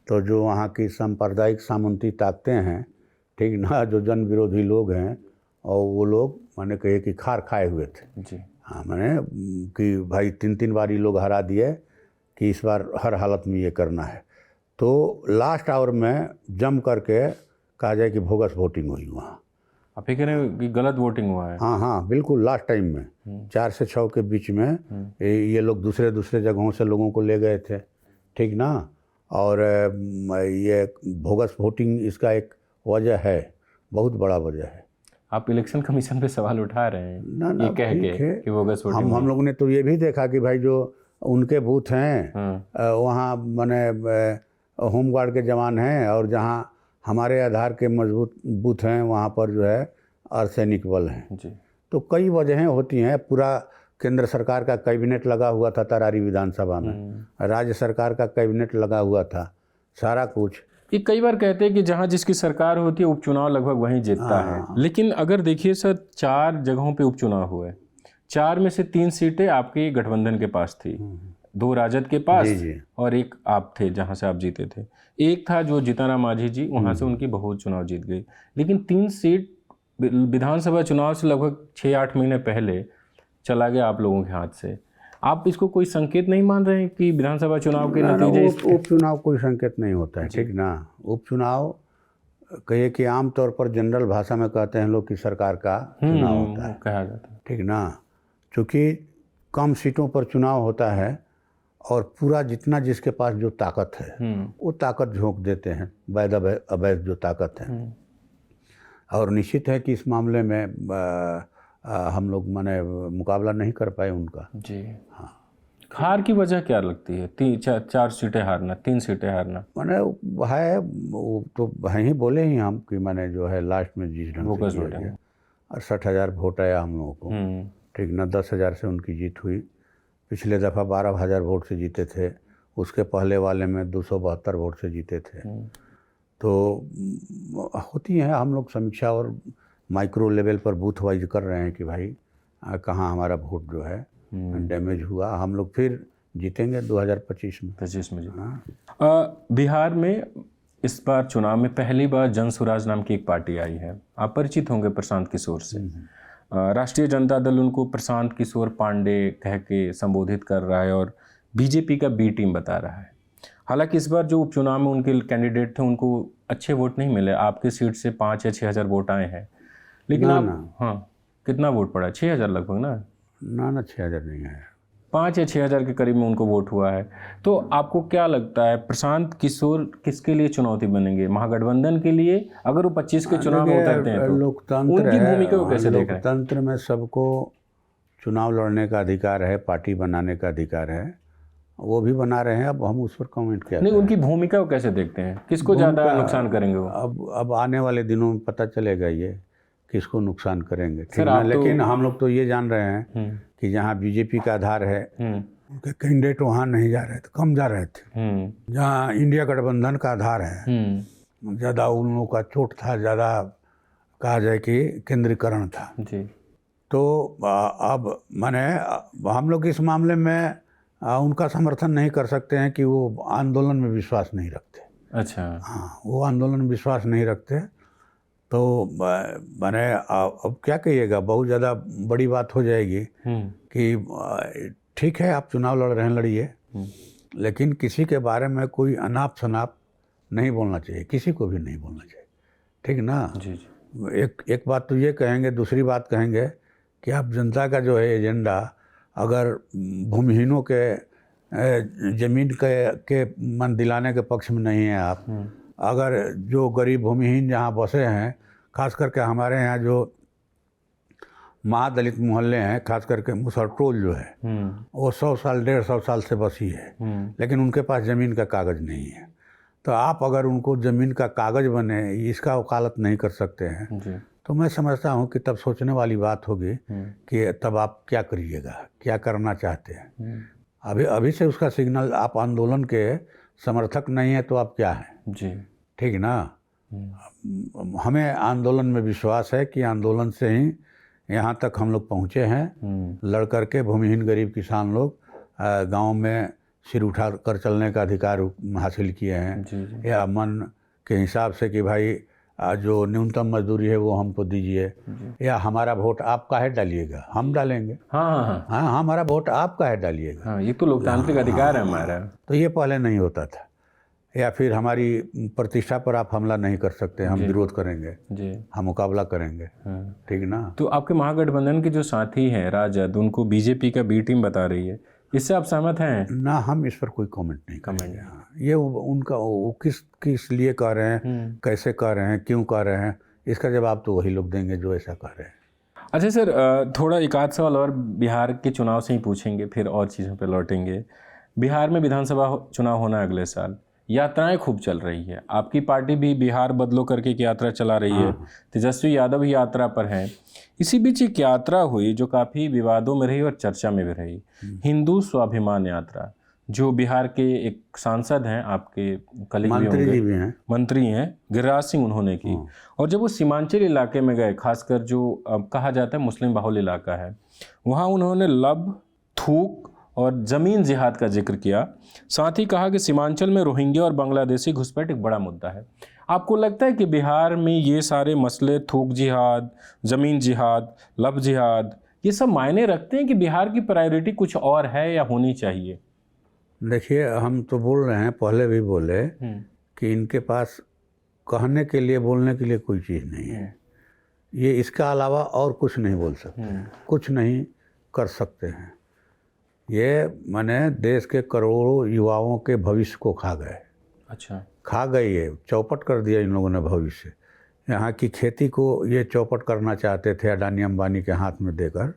तो जो वहाँ की सांप्रदायिक सामंती ताकतें हैं, ठीक ना, जो जन विरोधी लोग हैं, और वो लोग माने कहे कि खार खाए हुए थे जी। हाँ, मैंने कि भाई 3 बार ये लोग हरा दिए कि इस बार हर हालत में ये करना है। तो लास्ट आवर में जम करके कहा जाए कि बोगस वोटिंग हुई वहाँ। आप ये कह रहे हैं कि गलत वोटिंग हुआ है? हाँ, बिल्कुल लास्ट टाइम में 4 से 6 के बीच में ये लोग दूसरे जगहों से लोगों को ले गए थे, ठीक ना। और ये बोगस वोटिंग इसका एक वजह है, बहुत बड़ा वजह है। आप इलेक्शन कमीशन पे सवाल उठा रहे हैं ना ये कह के कि बोगस वोटिंग? हम लोगों ने तो ये भी देखा कि भाई जो उनके बूथ हैं वहाँ माने होमगार्ड के जवान हैं, और जहाँ हमारे आधार के मजबूत बूथ हैं वहाँ पर जो है अर्धसैनिक बल हैं जी। तो कई वजहें होती हैं। पूरा केंद्र सरकार का कैबिनेट लगा हुआ था तरारी विधानसभा में, राज्य सरकार का कैबिनेट लगा हुआ था, सारा कुछ। ये कई बार कहते हैं कि जहाँ जिसकी सरकार होती है उपचुनाव लगभग वहीं जीतता है, लेकिन अगर देखिए सर, 4 जगहों पे उपचुनाव हुए, 4 में से 3 सीटें आपके गठबंधन के पास थी, 2 राजद के पास जी। और 1 आप थे जहाँ से आप जीते थे। एक था जो जीतनराम मांझी जी, वहाँ से उनकी बहू चुनाव जीत गई। लेकिन 3 सीट विधानसभा चुनाव से लगभग 6-8 महीने पहले चला गया आप लोगों के हाथ से। आप इसको कोई संकेत नहीं मान रहे हैं कि विधानसभा चुनाव के नतीजे? उपचुनाव कोई संकेत नहीं होता है, ठीक ना। उपचुनाव कहिए कि आमतौर पर जनरल भाषा में कहते हैं लोग कि सरकार का चुनाव होता है, कहा जाता है, ठीक ना। चूँकि कम सीटों पर चुनाव होता है और पूरा जितना जिसके पास जो ताकत है वो ताकत झोंक देते हैं, वैध अवैध जो ताकत है। और निश्चित है कि इस मामले में हम लोग माने मुकाबला नहीं कर पाए उनका जी। हाँ, हार की वजह क्या लगती है? 4 सीटें हारना, 3 सीटें हारना माने है, वो तो ही बोले ही हम कि माने जो है लास्ट में जिस ढंग से किया गया, 68,000 वोट आया हम लोगों को, ठीक ना। 10,000 से उनकी जीत हुई। पिछले दफ़ा 12,000 वोट से जीते थे, उसके पहले वाले में 272 वोट से जीते थे। तो होती हैं, हम लोग समीक्षा और माइक्रो लेवल पर बूथ वाइज कर रहे हैं कि भाई कहाँ हमारा वोट जो है डैमेज हुआ। हम लोग फिर जीतेंगे 2025 में जी। बिहार में इस बार चुनाव में पहली बार जन स्वराज नाम की एक पार्टी आई है, आप परिचित होंगे प्रशांत किशोर से। राष्ट्रीय जनता दल उनको प्रशांत किशोर पांडे कह के संबोधित कर रहा है और बीजेपी का बी टीम बता रहा है। हालांकि इस बार जो उपचुनाव में उनके कैंडिडेट थे उनको अच्छे वोट नहीं मिले, आपके सीट से 5 या 6,000 वोट आए हैं, लेकिन हाँ, कितना वोट पड़ा? 6,000 लगभग ना 6,000 नहीं है, 5 या 6,000 के करीब में उनको वोट हुआ है। तो आपको क्या लगता है प्रशांत किशोर किसके लिए चुनौती बनेंगे? महागठबंधन के लिए? अगर वो 25 के चुनाव में उतरते हैं तो लोकतंत्र उनकी भूमिका को कैसे देख रहे हैं? लोकतंत्र में सबको चुनाव लड़ने का अधिकार है, पार्टी बनाने का अधिकार है, वो भी बना रहे हैं। अब हम उस पर कमेंट क्या नहीं, करें? उनकी भूमिका को कैसे देखते हैं? किसको ज़्यादा नुकसान करेंगे वो? अब आने वाले दिनों में पता चलेगा ये किसको नुकसान करेंगे, ठीक सर, ना। आप तो- लेकिन हम लोग तो ये जान रहे हैं कि जहाँ बीजेपी का आधार है उनके कैंडिडेट वहाँ नहीं जा रहे थे, कम जा रहे थे। जहाँ इंडिया गठबंधन का आधार है ज़्यादा उन लोगों का चोट था, ज़्यादा कहा जाए कि केंद्रीकरण था जी। तो अब माने हम लोग इस मामले में उनका समर्थन नहीं कर सकते हैं कि वो आंदोलन में विश्वास नहीं रखते। अच्छा। हाँ, वो आंदोलन में विश्वास नहीं रखते तो माने अब क्या कहिएगा, बहुत ज़्यादा बड़ी बात हो जाएगी कि ठीक है आप चुनाव लड़ रहे हैं, लड़िए, लेकिन किसी के बारे में कोई अनाप शनाप नहीं बोलना चाहिए, किसी को भी नहीं बोलना चाहिए, ठीक ना। जी जी। एक बात तो ये कहेंगे, दूसरी बात कहेंगे कि आप जनता का जो है एजेंडा अगर भूमिहीनों के ज़मीन के मन दिलाने के पक्ष में नहीं है आप, अगर जो गरीब भूमिहीन जहाँ बसे हैं, खास करके हमारे यहाँ जो महादलित मोहल्ले हैं, खास करके मुसलटोल जो है वो 100 साल 150 साल से बसी है, लेकिन उनके पास ज़मीन का कागज़ नहीं है। तो आप अगर उनको ज़मीन का कागज़ बने इसका वकालत नहीं कर सकते हैं जी। तो मैं समझता हूँ कि तब सोचने वाली बात होगी कि तब आप क्या करिएगा, क्या करना चाहते हैं। अभी से उसका सिग्नल, आप आंदोलन के समर्थक नहीं है तो आप क्या हैं जी। ठीक ना। हमें आंदोलन में विश्वास है कि आंदोलन से ही यहाँ तक हम लोग पहुँचे हैं। लड़ करके भूमिहीन गरीब किसान लोग गांव में सिर उठा कर चलने का अधिकार हासिल किए हैं। या मन के हिसाब से कि भाई जो न्यूनतम मजदूरी है वो हमको दीजिए, या हमारा वोट आप काहे डालिएगा, हम डालेंगे। हाँ, हमारा वोट आप काहे डालिएगा। हाँ, ये तो लोकतांत्रिक अधिकार है हमारा। तो ये पहले नहीं होता था। या फिर हमारी प्रतिष्ठा पर आप हमला नहीं कर सकते, हम विरोध करेंगे जी, हम मुकाबला करेंगे। ठीक ना। तो आपके महागठबंधन के जो साथी हैं राजद, उनको बीजेपी का बी टीम बता रही है, इससे आप सहमत हैं? ना, हम इस पर कोई कमेंट नहीं करेंगे। हाँ, ये उनका वो किस लिए कह रहे हैं, कैसे कह रहे हैं, क्यों कह रहे हैं, इसका जवाब तो वही लोग देंगे जो ऐसा कह रहे हैं। अच्छा सर, थोड़ा एक आध सवाल और बिहार के चुनाव से ही पूछेंगे, फिर और चीज़ों पर लौटेंगे। बिहार में विधानसभा चुनाव होना है अगले साल, यात्राएं खूब चल रही है, आपकी पार्टी भी बिहार बदलो करके एक यात्रा चला रही है, तेजस्वी यादव भी यात्रा पर हैं। इसी बीच एक यात्रा हुई जो काफ़ी विवादों में रही और चर्चा में भी रही, हिंदू स्वाभिमान यात्रा, जो बिहार के एक सांसद हैं, आपके कलीग भी होंगे, मंत्री हैं, गिरिराज सिंह, उन्होंने की। और जब वो सीमांचल इलाके में गए, खासकर जो कहा जाता है मुस्लिम बाहुल इलाका है, वहाँ उन्होंने लब, थूक और ज़मीन जिहाद का जिक्र किया। साथ ही कहा कि सीमांचल में रोहिंग्या और बांग्लादेशी घुसपैठ एक बड़ा मुद्दा है। आपको लगता है कि बिहार में ये सारे मसले, थूक जिहाद, ज़मीन जिहाद, लब जिहाद, ये सब मायने रखते हैं कि बिहार की प्रायोरिटी कुछ और है या होनी चाहिए? देखिए, हम तो बोल रहे हैं, पहले भी बोले कि इनके पास कहने के लिए, बोलने के लिए कोई चीज़ नहीं है। ये इसका अलावा और कुछ नहीं बोल सकते, कुछ नहीं कर सकते हैं। ये माने देश के करोड़ों युवाओं के भविष्य को खा गए। अच्छा, खा गए, ये चौपट कर दिया इन लोगों ने भविष्य। यहाँ की खेती को ये चौपट करना चाहते थे अडानी अंबानी के हाथ में देकर,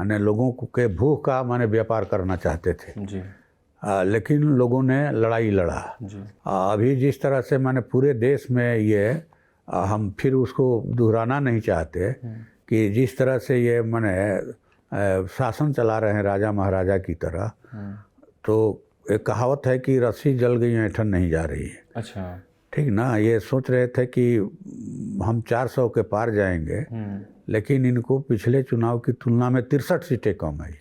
यानी लोगों को के भूख का माने व्यापार करना चाहते थे जी। लेकिन लोगों ने लड़ाई लड़ा जी। अभी जिस तरह से माने पूरे देश में ये हम फिर उसको दोहराना नहीं चाहते कि जिस तरह से ये माने शासन चला रहे हैं राजा महाराजा की तरह, तो एक कहावत है कि रस्सी जल गई ऐंठन नहीं जा रही है। अच्छा, ठीक ना। ये सोच रहे थे कि हम 400 के पार जाएंगे, लेकिन इनको पिछले चुनाव की तुलना में 63 सीटें कम आई।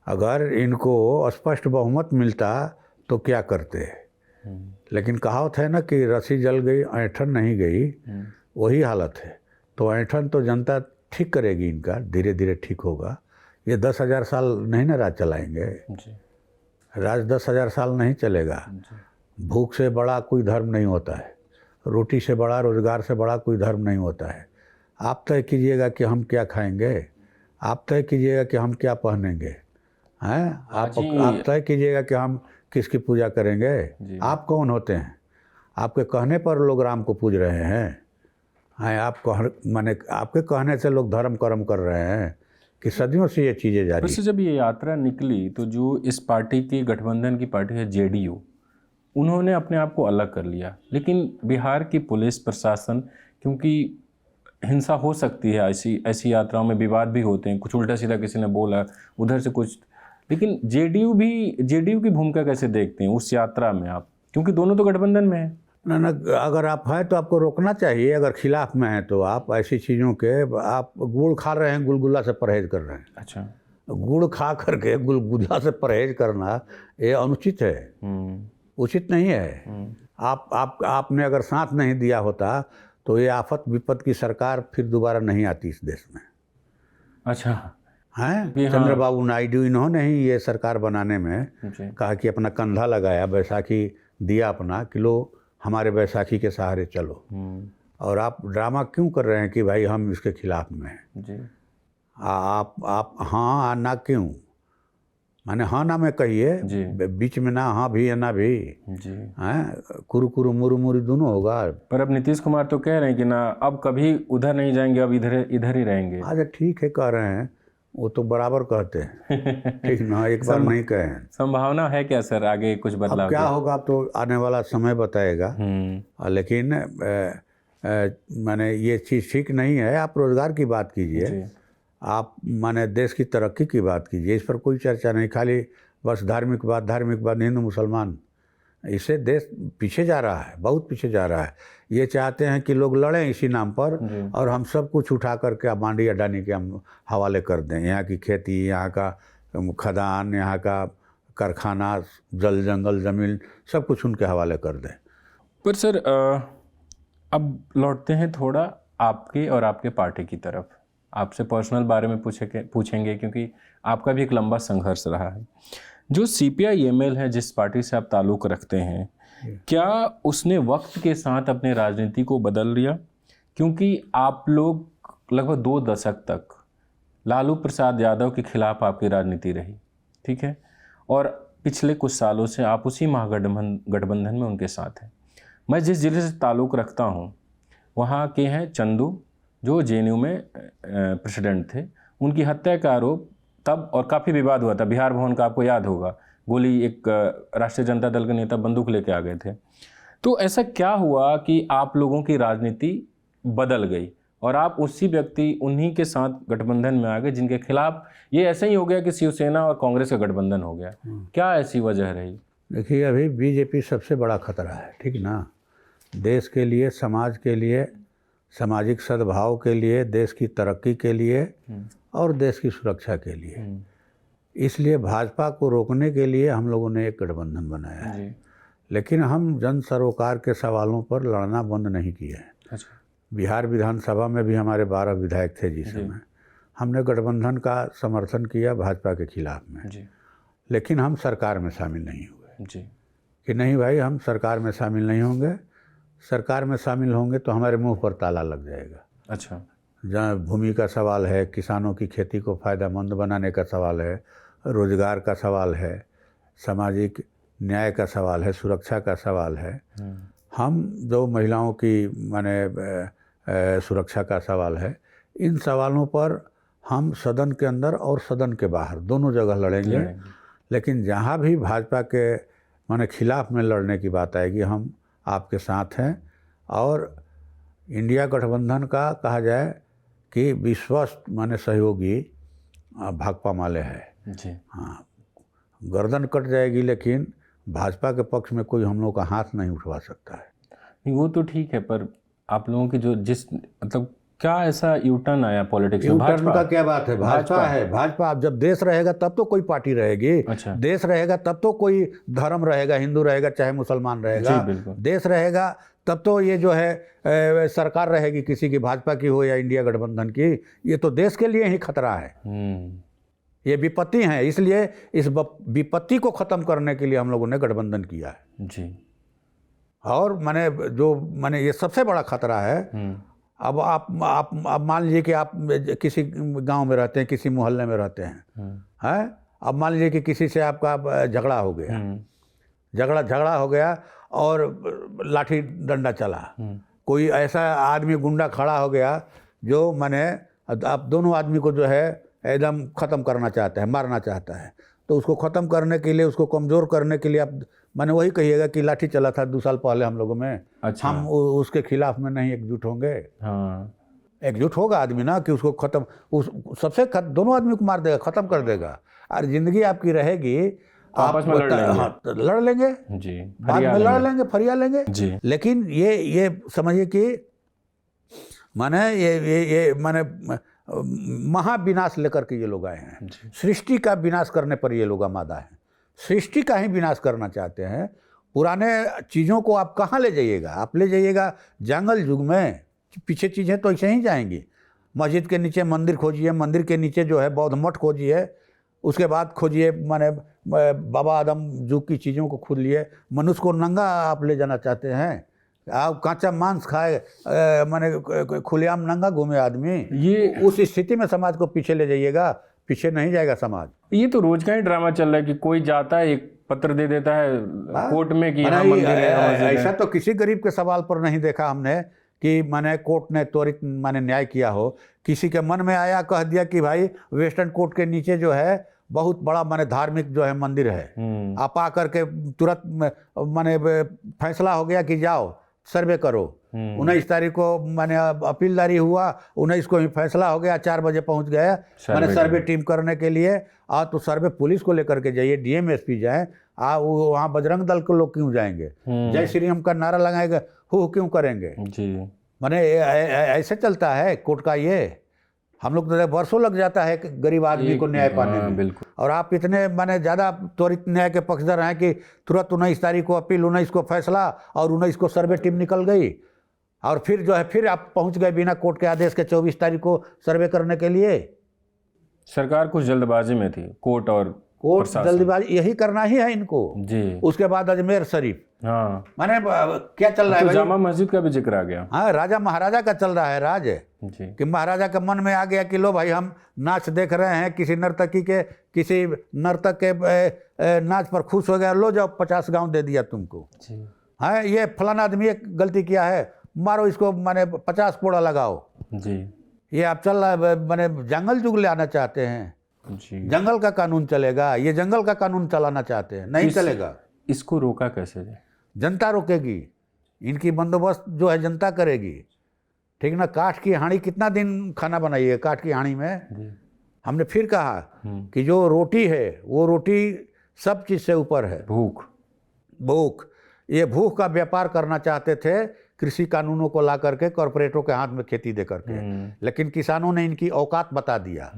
अगर इनको स्पष्ट बहुमत मिलता तो क्या करते, लेकिन कहावत है ना कि रस्सी जल गई ऐंठन नहीं गई, वही हालत है। तो ऐंठन तो जनता ठीक करेगी, इनका धीरे धीरे ठीक होगा। ये 10,000 साल नहीं ना राज चलाएंगे जी। राज 10,000 साल नहीं चलेगा। भूख से बड़ा कोई धर्म नहीं होता है, रोटी से बड़ा, रोजगार से बड़ा कोई धर्म नहीं होता है। आप तय कीजिएगा कि हम क्या खाएंगे, आप तय कीजिएगा कि हम क्या पहनेंगे, हैं आप तय कीजिएगा कि हम किसकी पूजा करेंगे। आप कौन होते हैं? आपके कहने पर लोग राम को पूज रहे हैं। हाँ, आप माने आपके कहने से लोग धर्म कर्म कर रहे हैं कि सदियों से ये चीज़ें जारी वैसे जब ये यात्रा निकली तो जो इस पार्टी की गठबंधन की पार्टी है जेडीयू, उन्होंने अपने आप को अलग कर लिया, लेकिन बिहार की पुलिस प्रशासन, क्योंकि हिंसा हो सकती है, ऐसी यात्राओं में विवाद भी होते हैं, कुछ उल्टा सीधा किसी ने बोला उधर से कुछ, लेकिन जेडीयू की भूमिका कैसे देखते हैं उस यात्रा में आप, क्योंकि दोनों तो गठबंधन में हैं। ना, अगर आप हैं तो आपको रोकना चाहिए, अगर खिलाफ में हैं तो आप ऐसी चीज़ों के, आप गुड़ खा रहे हैं, गुलगुला से परहेज कर रहे हैं। अच्छा, गुड़ खा करके गुलगुला से परहेज करना ये अनुचित है, उचित नहीं है। आपने अगर साथ नहीं दिया होता तो ये आफत विपत की सरकार फिर दोबारा नहीं आती इस देश में। अच्छा हैं चंद्रबाबू नायडू, इन्होंने ही ये सरकार बनाने में कहा कि अपना कंधा लगाया, बैसाखी दिया अपना कि लो हमारे बैसाखी के सहारे चलो। और आप ड्रामा क्यों कर रहे हैं कि भाई हम इसके खिलाफ में हैं जी। आप हाँ ना क्यों, माने हाँ ना में कहिए, बीच में ना हाँ भी है ना भी जी, हैं, कुरु कुरु मुरु मुरु दोनों होगा। पर अब नीतीश कुमार तो कह रहे हैं कि ना अब कभी उधर नहीं जाएंगे, अब इधर ही रहेंगे। अच्छा ठीक है, कह रहे हैं, वो तो बराबर कहते हैं ठीक ना, एक बार नहीं कहे। संभावना है क्या सर आगे कुछ बदलाव? अब क्या होगा अब तो आने वाला समय बताएगा। लेकिन माने ये चीज़ ठीक नहीं है। आप रोजगार की बात कीजिए, आप माने देश की तरक्की की बात कीजिए, इस पर कोई चर्चा नहीं, खाली बस धार्मिक बात हिंदू मुसलमान, इससे देश पीछे जा रहा है, बहुत पीछे जा रहा है। ये चाहते हैं कि लोग लड़ें इसी नाम पर और हम सब कुछ उठा करके अबांडी अडानी के हम हवाले कर दें। यहाँ की खेती, यहाँ का खदान, यहाँ का कारखाना, जल जंगल ज़मीन सब कुछ उनके हवाले कर दें। पर सर अब लौटते हैं थोड़ा आपके और आपके पार्टी की तरफ। आपसे पर्सनल बारे में पूछेंगे क्योंकि आपका भी एक लंबा संघर्ष रहा है। जो CPI-ML है, जिस पार्टी से आप ताल्लुक़ रखते हैं, क्या उसने वक्त के साथ अपने राजनीति को बदल लिया? क्योंकि आप लोग लगभग 2 दशक तक लालू प्रसाद यादव के खिलाफ आपकी राजनीति रही, ठीक है, और पिछले कुछ सालों से आप उसी महागठबंधन में उनके साथ हैं। मैं जिस जिले से ताल्लुक़ रखता हूँ वहाँ के हैं चंदू, जो JNU में प्रेसिडेंट थे। उनकी हत्या का आरोप तब, और काफ़ी विवाद हुआ था, बिहार भवन का आपको याद होगा, गोली, एक राष्ट्रीय जनता दल के नेता बंदूक लेके आ गए थे। तो ऐसा क्या हुआ कि आप लोगों की राजनीति बदल गई और आप उसी व्यक्ति उन्हीं के साथ गठबंधन में आ गए जिनके खिलाफ ये ऐसा ही हो गया कि शिवसेना और कांग्रेस का गठबंधन हो गया? क्या ऐसी वजह रही? देखिए, अभी बीजेपी सबसे बड़ा खतरा है, ठीक ना, देश के लिए, समाज के लिए, सामाजिक सद्भाव के लिए, देश की तरक्की के लिए और देश की सुरक्षा के लिए। इसलिए भाजपा को रोकने के लिए हम लोगों ने एक गठबंधन बनाया है, लेकिन हम जन सरोकार के सवालों पर लड़ना बंद नहीं किया है। अच्छा। बिहार विधानसभा में भी हमारे 12 विधायक थे जिस समय, हमने गठबंधन का समर्थन किया भाजपा के खिलाफ में, लेकिन हम सरकार में शामिल नहीं हुए कि नहीं भाई हम सरकार में शामिल नहीं होंगे, सरकार में शामिल होंगे तो हमारे मुंह पर ताला लग जाएगा। अच्छा। जहाँ भूमि का सवाल है, किसानों की खेती को फ़ायदेमंद बनाने का सवाल है, रोजगार का सवाल है, सामाजिक न्याय का सवाल है, सुरक्षा का सवाल है, हम जो महिलाओं की माने सुरक्षा का सवाल है, इन सवालों पर हम सदन के अंदर और सदन के बाहर दोनों जगह लड़ेंगे। लेकिन जहाँ भी भाजपा के माने खिलाफ में लड़ने की बात आएगी, हम आपके साथ हैं। और इंडिया गठबंधन का कहा जाए कि विश्वस्त माने सहयोगी भाकपा माले है जी। हाँ, गर्दन कट जाएगी लेकिन भाजपा के पक्ष में कोई हम लोग का हाथ नहीं उठवा सकता है। नहीं, वो तो ठीक है, पर आप लोगों की जो जिस मतलब क्या ऐसा यूटर्न आया पॉलिटिक्स में? यूटर्न का क्या बात है, भाजपा है, भाजपा। अब जब देश रहेगा तब तो कोई पार्टी रहेगी। अच्छा। देश रहेगा तब तो कोई धर्म रहेगा, हिंदू रहेगा चाहे मुसलमान रहेगा। देश रहेगा तब तो ये जो है सरकार रहेगी, किसी की, भाजपा की हो या इंडिया गठबंधन की। ये तो देश के लिए ही खतरा है, ये विपत्ति है। इसलिए इस विपत्ति को ख़त्म करने के लिए हम लोगों ने गठबंधन किया है जी। और माने ये सबसे बड़ा खतरा है। अब आप मान लीजिए कि आप किसी गांव में रहते हैं, किसी मोहल्ले में रहते हैं, अब मान लीजिए कि किसी से आपका झगड़ा हो गया, झगड़ा हो गया और लाठी डंडा चला, कोई ऐसा आदमी गुंडा खड़ा हो गया जो माने आप दोनों आदमी को जो है एकदम ख़त्म करना चाहता है, मारना चाहता है, तो उसको ख़त्म करने के लिए, उसको कमज़ोर करने के लिए आप माने वही कहिएगा कि लाठी चला था 2 साल पहले हम लोगों में। अच्छा। हम उसके खिलाफ में नहीं एकजुट होंगे। हाँ, एकजुट होगा आदमी ना कि उसको ख़त्म, उस सबसे दोनों आदमी को मार देगा, ख़त्म कर देगा। और ज़िंदगी आपकी रहेगी, आप आपस में लड़ लेंगे। हाँ, लड़ लेंगे, जी, बाद में लड़ लेंगे, फरिया लेंगे। जी। लेकिन ये समझिए कि माने ये माने महाविनाश लेकर के ये लोग आए हैं। जी। सृष्टि का विनाश करने पर ये लोग आमादा हैं। सृष्टि का ही विनाश करना चाहते हैं। पुराने चीज़ों को आप कहाँ ले जाइएगा? आप ले जाइएगा जंगल युग में, पीछे चीज़ें तो ऐसे ही जाएंगी। मस्जिद के नीचे मंदिर खोजिए, मंदिर के नीचे जो है बौद्ध मठ खोजिए, उसके बाद खोजिए माने बाबा आदम युग की चीज़ों को खोद लिए। मनुष्य को नंगा आप ले जाना चाहते हैं? आप कांचा मांस खाए, माने खुलेआम नंगा घूमे आदमी, ये उस स्थिति में समाज को पीछे ले जाइएगा, पीछे नहीं जाएगा समाज। ये तो रोज का ही ड्रामा चल रहा है कि कोई जाता है, एक पत्र दे देता है कोर्ट में कि यहाँ माने मंदिर है, यहाँ मस्जिद है। ऐसा तो किसी गरीब के सवाल पर नहीं देखा हमने कि माने कोर्ट ने त्वरित माने न्याय किया हो। किसी के मन में आया, कह दिया कि भाई वेस्टर्न कोर्ट के नीचे जो है बहुत बड़ा माने धार्मिक जो है मंदिर है, आप आ करके तुरंत माने फैसला हो गया कि जाओ सर्वे करो। 19 तारीख को माने अपीलदारी हुआ, 19 को ही फैसला हो गया, 4 बजे पहुंच गए माने सर्वे टीम करने के लिए। तो सर्वे पुलिस को लेकर के जाइए, डीएम एसपी जाए, वहाँ बजरंग दल के लोग क्यों जाएंगे? जय श्री राम का नारा लगाएंगे, हो क्यों करेंगे जी। माने ऐसे चलता है कोर्ट का ये। हम लोग तो वर्षों लग जाता है गरीब आदमी को न्याय पाने में। बिल्कुल। और आप इतने माने ज़्यादा त्वरित न्याय के पक्षधर हैं कि तुरंत 19 तारीख को अपील, 19 को फैसला और 19 को सर्वे टीम निकल गई, और फिर जो है फिर आप पहुंच गए बिना कोर्ट के आदेश के 24 तारीख को सर्वे करने के लिए। सरकार कुछ जल्दबाजी में थी, कोर्ट और कोर्ट जल्दबाजी यही करना ही है इनको जी। उसके बाद अजमेर शरीफ, हाँ, माने क्या चल रहा है तो भाई? जामा मस्जिद का भी जिक्र आ गया। हाँ, राजा महाराजा का चल रहा है राज जी। कि महाराजा के मन में आ गया कि लो भाई हम नाच देख रहे हैं, किसी नर्तकी के, किसी नर्तक के नाच पर खुश हो गया, लो जाओ 50 गांव दे दिया तुमको। जी। हाँ, ये फलाना आदमी एक गलती किया है, मारो इसको, माने 50 कोड़ा लगाओ। जी। ये आप चल रहा है माने जंगल जुग ले आना चाहते हैं। जी। जंगल का कानून चलेगा, ये जंगल का कानून चलाना चाहते हैं, नहीं चलेगा। इसको रोका कैसे जाए? जनता रोकेगी, इनकी बंदोबस्त जो है जनता करेगी, ठीक ना। काठ की हांडी कितना दिन खाना बनाइए काठ की हांडी में? जी। हमने फिर कहा कि जो रोटी है वो रोटी सब चीज़ से ऊपर है। भूख, ये भूख का व्यापार करना चाहते थे, कृषि कानूनों को ला करके कॉरपोरेटों के हाथ में खेती दे करके, लेकिन किसानों ने इनकी औकात बता दिया।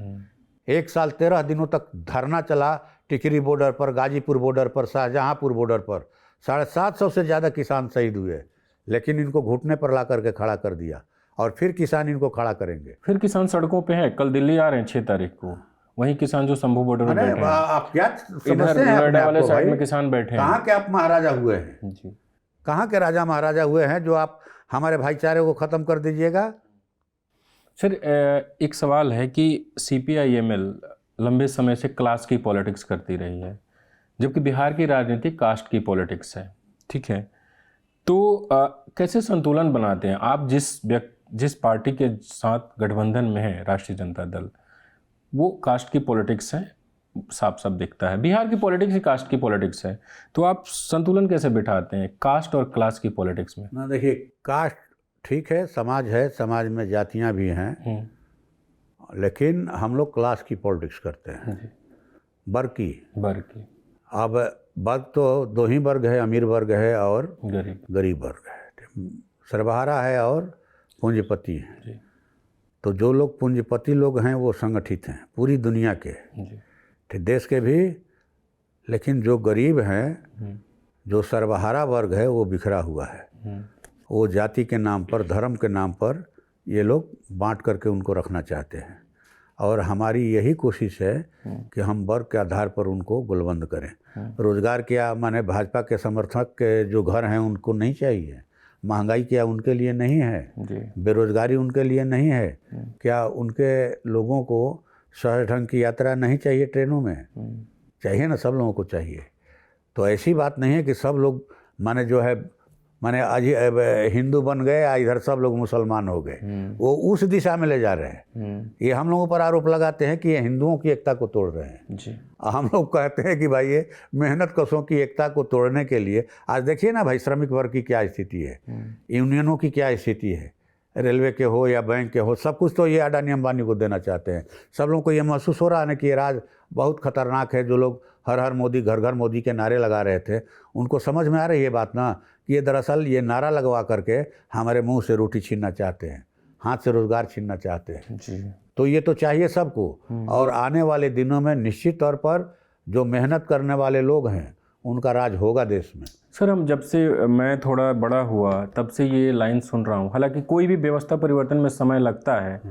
1 साल 13 दिनों तक धरना चला, टिकरी बॉर्डर पर, गाजीपुर बॉर्डर पर, शाहजहांपुर बॉर्डर पर 750 से ज़्यादा किसान शहीद हुए, लेकिन इनको घुटने पर ला करके खड़ा कर दिया, और फिर किसान इनको खड़ा करेंगे। फिर किसान सड़कों पे हैं। कल दिल्ली आ रहे हैं 6 तारीख को, वहीं किसान जो शंभू बॉर्डर में बैठे हैं। आप क्या समझते इधर हैं नोएडा वाले आपको साइड भाई? में किसान बैठे हैं। कहाँ के आप महाराजा हुए हैं? जी। कहाँ के राजा महाराजा हुए हैं जो आप हमारे भाईचारे को ख़त्म कर दीजिएगा? सर, एक सवाल है कि CPI-ML लंबे समय से क्लास की पॉलिटिक्स करती रही है, जबकि बिहार की राजनीति कास्ट की पॉलिटिक्स है, ठीक है। तो कैसे संतुलन बनाते हैं आप? जिस पार्टी के साथ गठबंधन में है राष्ट्रीय जनता दल, वो कास्ट की पॉलिटिक्स है, साफ साफ दिखता है। बिहार की पॉलिटिक्स ही कास्ट की पॉलिटिक्स है, तो आप संतुलन कैसे बिठाते हैं कास्ट और क्लास की पॉलिटिक्स में? ना देखिए, कास्ट ठीक है, समाज है, समाज में जातियां भी हैं, लेकिन हम लोग क्लास की पॉलिटिक्स करते हैं, वर्ग की। अब वर्ग तो 2 ही वर्ग है, अमीर वर्ग है और गरीब वर्ग है, सर्वहारा है और पूंजीपति है। तो जो लोग पूंजीपति लोग हैं वो संगठित हैं पूरी दुनिया के, देश के भी, लेकिन जो गरीब हैं, जो सर्वहारा वर्ग है, वो बिखरा हुआ है। वो जाति के नाम पर, धर्म के नाम पर ये लोग बांट करके उनको रखना चाहते हैं, और हमारी यही कोशिश है कि हम वर्ग के आधार पर उनको गुलबंद करें। रोजगार क्या, माने भाजपा के समर्थक के जो घर हैं उनको नहीं चाहिए? महंगाई क्या उनके लिए नहीं है? बेरोजगारी उनके लिए नहीं है? क्या उनके लोगों को सहज ढंग की यात्रा नहीं चाहिए ट्रेनों में? चाहिए ना, सब लोगों को चाहिए। तो ऐसी बात नहीं है कि सब लोग माने जो है माने आज हिंदू बन गए, इधर सब लोग मुसलमान हो गए, वो उस दिशा में ले जा रहे हैं। ये हम लोगों पर आरोप लगाते हैं कि ये हिंदुओं की एकता को तोड़ रहे हैं जी। हम लोग कहते हैं कि भाई ये मेहनत कशों की एकता को तोड़ने के लिए, आज देखिए ना भाई श्रमिक वर्ग की क्या स्थिति है, यूनियनों की क्या स्थिति है, रेलवे के हो या बैंक के हो, सब कुछ तो ये अडानी अंबानी को देना चाहते हैं। सब लोगों को ये महसूस हो रहा है ना कि ये राज बहुत खतरनाक है। जो लोग हर हर मोदी, घर घर मोदी के नारे लगा रहे थे, उनको समझ में आ रही है बात ना कि ये दरअसल ये नारा लगवा करके हमारे मुंह से रोटी छीनना चाहते हैं, हाथ से रोजगार छीनना चाहते हैं जी। तो ये तो चाहिए सबको। और आने वाले दिनों में निश्चित तौर पर जो मेहनत करने वाले लोग हैं उनका राज होगा देश में। सर, हम जब से मैं थोड़ा बड़ा हुआ तब से ये लाइन सुन रहा हूँ। हालांकि कोई भी व्यवस्था परिवर्तन में समय लगता है,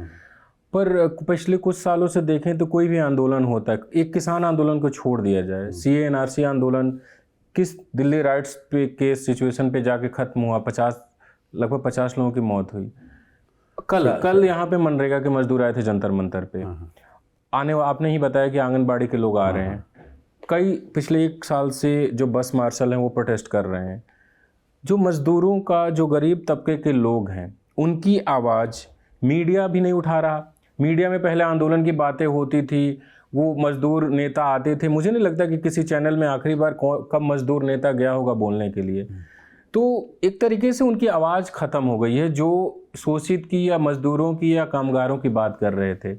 पर पिछले कुछ सालों से देखें तो कोई भी आंदोलन होता है, एक किसान आंदोलन को छोड़ दिया जाए, सीए एनआरसी आंदोलन किस दिल्ली राइट्स पे के सिचुएशन पे जाके ख़त्म हुआ, लगभग 50 लोगों की मौत हुई। कल यहाँ पे मनरेगा के मजदूर आए थे जंतर मंतर पे, आपने ही बताया कि आंगनबाड़ी के लोग आ रहे हैं। कई पिछले 1 साल से जो बस मार्शल हैं वो प्रोटेस्ट कर रहे हैं। जो मजदूरों का, जो गरीब तबके के लोग हैं, उनकी आवाज़ मीडिया भी नहीं उठा रहा। मीडिया में पहले आंदोलन की बातें होती थी, वो मजदूर नेता आते थे। मुझे नहीं लगता कि किसी चैनल में आखिरी बार कब मजदूर नेता गया होगा बोलने के लिए। तो एक तरीके से उनकी आवाज़ ख़त्म हो गई है, जो शोषित की या मजदूरों की या कामगारों की बात कर रहे थे।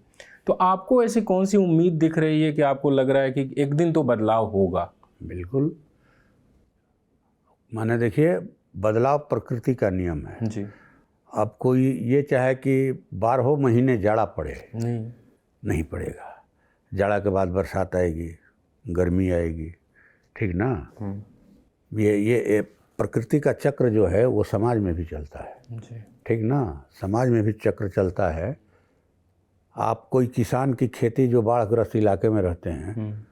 तो आपको ऐसी कौन सी उम्मीद दिख रही है कि आपको लग रहा है कि एक दिन तो बदलाव होगा? बिल्कुल, माने देखिए, बदलाव प्रकृति का नियम है जी। अब कोई ये चाहे कि 12 महीने जाड़ा पड़े, नहीं पड़ेगा। जाड़ा के बाद बरसात आएगी, गर्मी आएगी, ठीक ना। ये प्रकृति का चक्र जो है वो समाज में भी चलता है, ठीक ना। समाज में भी चक्र चलता है। आप कोई किसान की खेती जो बाढ़ग्रस्त इलाके में रहते हैं,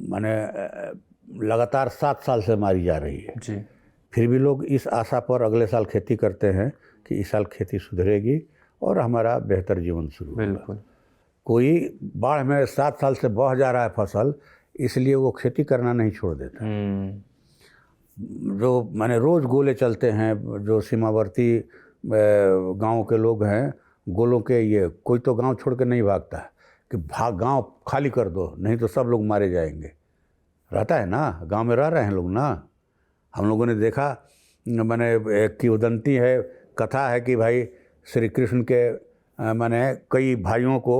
माने लगातार 7 साल से मारी जा रही है जी। फिर भी लोग इस आशा पर अगले साल खेती करते हैं कि इस साल खेती सुधरेगी और हमारा बेहतर जीवन शुरू होगा। बिल्कुल। कोई बाढ़ में 7 साल से बह जा रहा है फसल, इसलिए वो खेती करना नहीं छोड़ देता। जो माने रोज़ गोले चलते हैं, जो सीमावर्ती गांव के लोग हैं, गोलों के ये कोई तो गांव छोड़ के नहीं भागता कि गांव खाली कर दो, नहीं तो सब लोग मारे जाएंगे। रहता है ना, गांव में रह रहे हैं लोग ना। हम लोगों ने देखा, माने एक किंवदंती है, कथा है कि भाई श्री कृष्ण के माने कई भाइयों को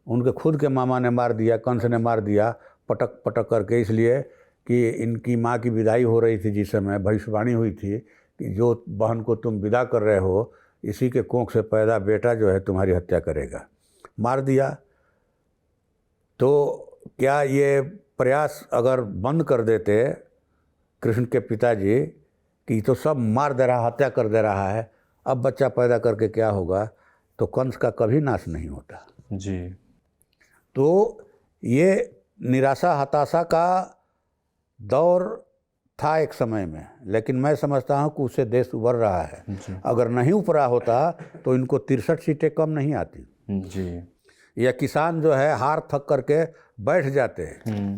उनके खुद के मामा ने मार दिया, कंस ने मार दिया पटक पटक करके, इसलिए कि इनकी माँ की विदाई हो रही थी। जिस समय भविष्यवाणी हुई थी कि जो बहन को तुम विदा कर रहे हो, इसी के कोख से पैदा बेटा जो है तुम्हारी हत्या करेगा, मार दिया। तो क्या ये प्रयास अगर बंद कर देते कृष्ण के पिताजी कि तो सब मार दे रहा, हत्या कर दे रहा है, अब बच्चा पैदा करके क्या होगा, तो कंस का कभी नाश नहीं होता जी। तो ये निराशा हताशा का दौर था एक समय में, लेकिन मैं समझता हूँ कि उससे देश उभर रहा है जी। अगर नहीं उभरा होता तो इनको 63 सीटें कम नहीं आती जी। या किसान जो है हार थक करके बैठ जाते।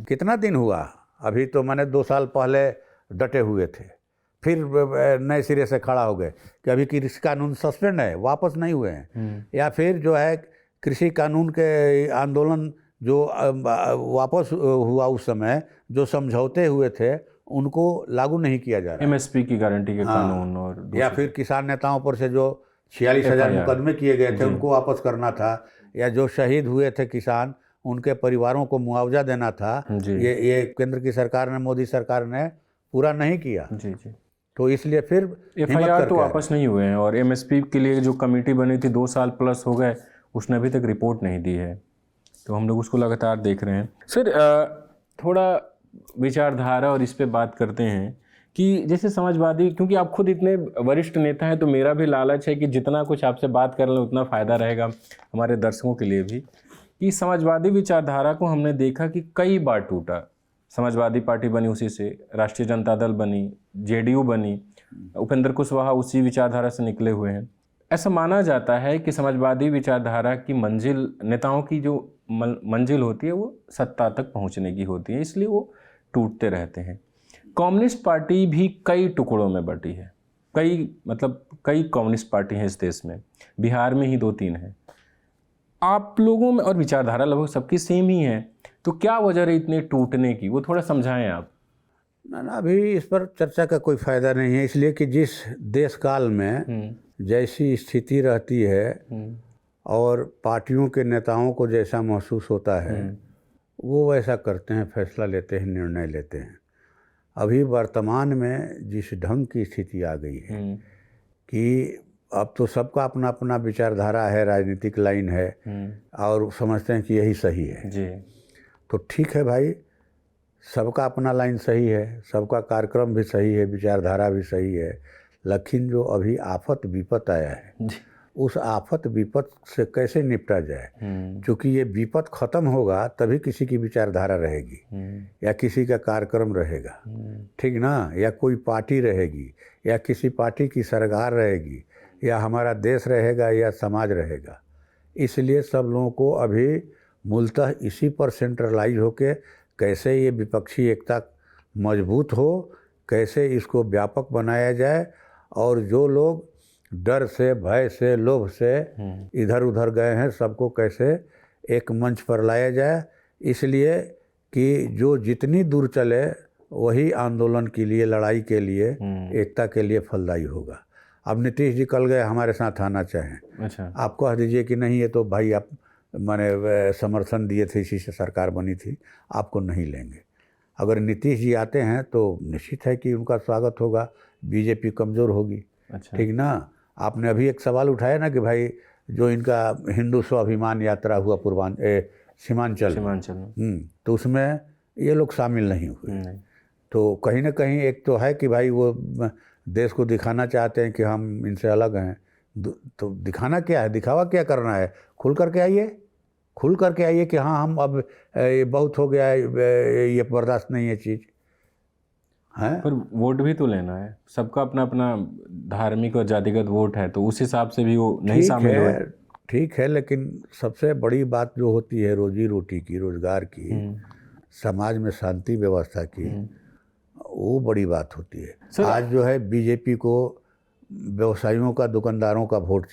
कितना दिन हुआ, अभी तो मैंने 2 साल पहले डटे हुए थे, फिर नए सिरे से खड़ा हो गए कि अभी कृषि कानून सस्पेंड है, वापस नहीं हुए हैं। या फिर जो है कृषि कानून के आंदोलन जो वापस हुआ, उस समय जो समझौते हुए थे उनको लागू नहीं किया जा रहा। एमएसपी की गारंटी के कानून और या फिर किसान नेताओं पर से जो 46,000 मुकदमे किए गए थे उनको वापस करना था, या जो शहीद हुए थे किसान उनके परिवारों को मुआवजा देना था। ये केंद्र की सरकार ने, मोदी सरकार ने पूरा नहीं किया जी। तो इसलिए फिर एफआईआर तो वापस नहीं हुए हैं, और एमएसपी के लिए जो कमेटी बनी थी 2 साल प्लस हो गए, उसने अभी तक रिपोर्ट नहीं दी है। तो हम लोग उसको लगातार देख रहे हैं। सर, थोड़ा विचारधारा और इस पे बात करते हैं कि जैसे समाजवादी, क्योंकि आप खुद इतने वरिष्ठ नेता हैं, तो मेरा भी लालच है कि जितना कुछ आपसे बात कर लें उतना फ़ायदा रहेगा हमारे दर्शकों के लिए भी, कि समाजवादी विचारधारा को हमने देखा कि कई बार टूटा। समाजवादी पार्टी बनी, उसी से राष्ट्रीय जनता दल बनी, जेडीयू बनी, उपेंद्र कुशवाहा उसी विचारधारा से निकले हुए हैं। ऐसा माना जाता है कि समाजवादी विचारधारा की मंजिल, नेताओं की जो मंजिल होती है वो सत्ता तक पहुंचने की होती है, इसलिए वो टूटते रहते हैं। कम्युनिस्ट पार्टी भी कई टुकड़ों में बटी है, कई कम्युनिस्ट पार्टी हैं इस देश में, बिहार में ही 2-3 हैं। आप लोगों में और विचारधारा लगभग सबकी सेम ही है, तो क्या वजह रही इतने टूटने की, वो थोड़ा समझाएं आप। ना अभी इस पर चर्चा का कोई फायदा नहीं है, इसलिए कि जिस देश काल में जैसी स्थिति रहती है और पार्टियों के नेताओं को जैसा महसूस होता है वो वैसा करते हैं, फैसला लेते हैं, निर्णय लेते हैं। अभी वर्तमान में जिस ढंग की स्थिति आ गई है कि अब तो सबका अपना अपना विचारधारा है, राजनीतिक लाइन है और समझते हैं कि यही सही है जी। तो ठीक है भाई, सबका अपना लाइन सही है, सबका कार्यक्रम भी सही है, विचारधारा भी सही है, लेकिन जो अभी आफत विपत आया है उस आफत विपत से कैसे निपटा जाए, क्योंकि ये विपत खत्म होगा तभी किसी की विचारधारा रहेगी या किसी का कार्यक्रम रहेगा, ठीक ना, या कोई पार्टी रहेगी या किसी पार्टी की सरकार रहेगी या हमारा देश रहेगा या समाज रहेगा। इसलिए सब लोगों को अभी मूलतः इसी पर सेंट्रलाइज होके कैसे ये विपक्षी एकता मजबूत हो, कैसे इसको व्यापक बनाया जाए और जो लोग डर से, भय से, लोभ से इधर उधर गए हैं सबको कैसे एक मंच पर लाया जाए, इसलिए कि जो जितनी दूर चले वही आंदोलन के लिए, लड़ाई के लिए, एकता के लिए फलदायी होगा। अब नीतीश जी कल गए हमारे साथ आना चाहें, अच्छा, आप कह दीजिए कि नहीं ये तो भाई आप मैंने समर्थन दिए थे, इसी से सरकार बनी थी, आपको नहीं लेंगे। अगर नीतीश जी आते हैं तो निश्चित है कि उनका स्वागत होगा, बीजेपी कमज़ोर होगी। अच्छा, ठीक ना। आपने अभी एक सवाल उठाया ना कि भाई जो इनका हिंदू स्वाभिमान यात्रा हुआ सीमांचल तो उसमें ये लोग शामिल नहीं हुए। तो कहीं ना कहीं एक तो है कि भाई वो देश को दिखाना चाहते हैं कि हम इनसे अलग हैं। तो दिखाना क्या है, दिखावा क्या करना है, खुल करके आइए कि हाँ हम अब ये बहुत हो गया है, ये बर्दाश्त नहीं है चीज़ है। पर वोट भी तो लेना है, सबका अपना अपना धार्मिक और जातिगत वोट है, तो उस हिसाब से भी वो नहीं शामिल हुए। ठीक है, लेकिन सबसे बड़ी बात जो होती है रोजी रोटी की, रोजगार की, समाज में शांति व्यवस्था की, वो बड़ी बात होती है। आज जो है बीजेपी को व्यवसायियों का, दुकानदारों का वोट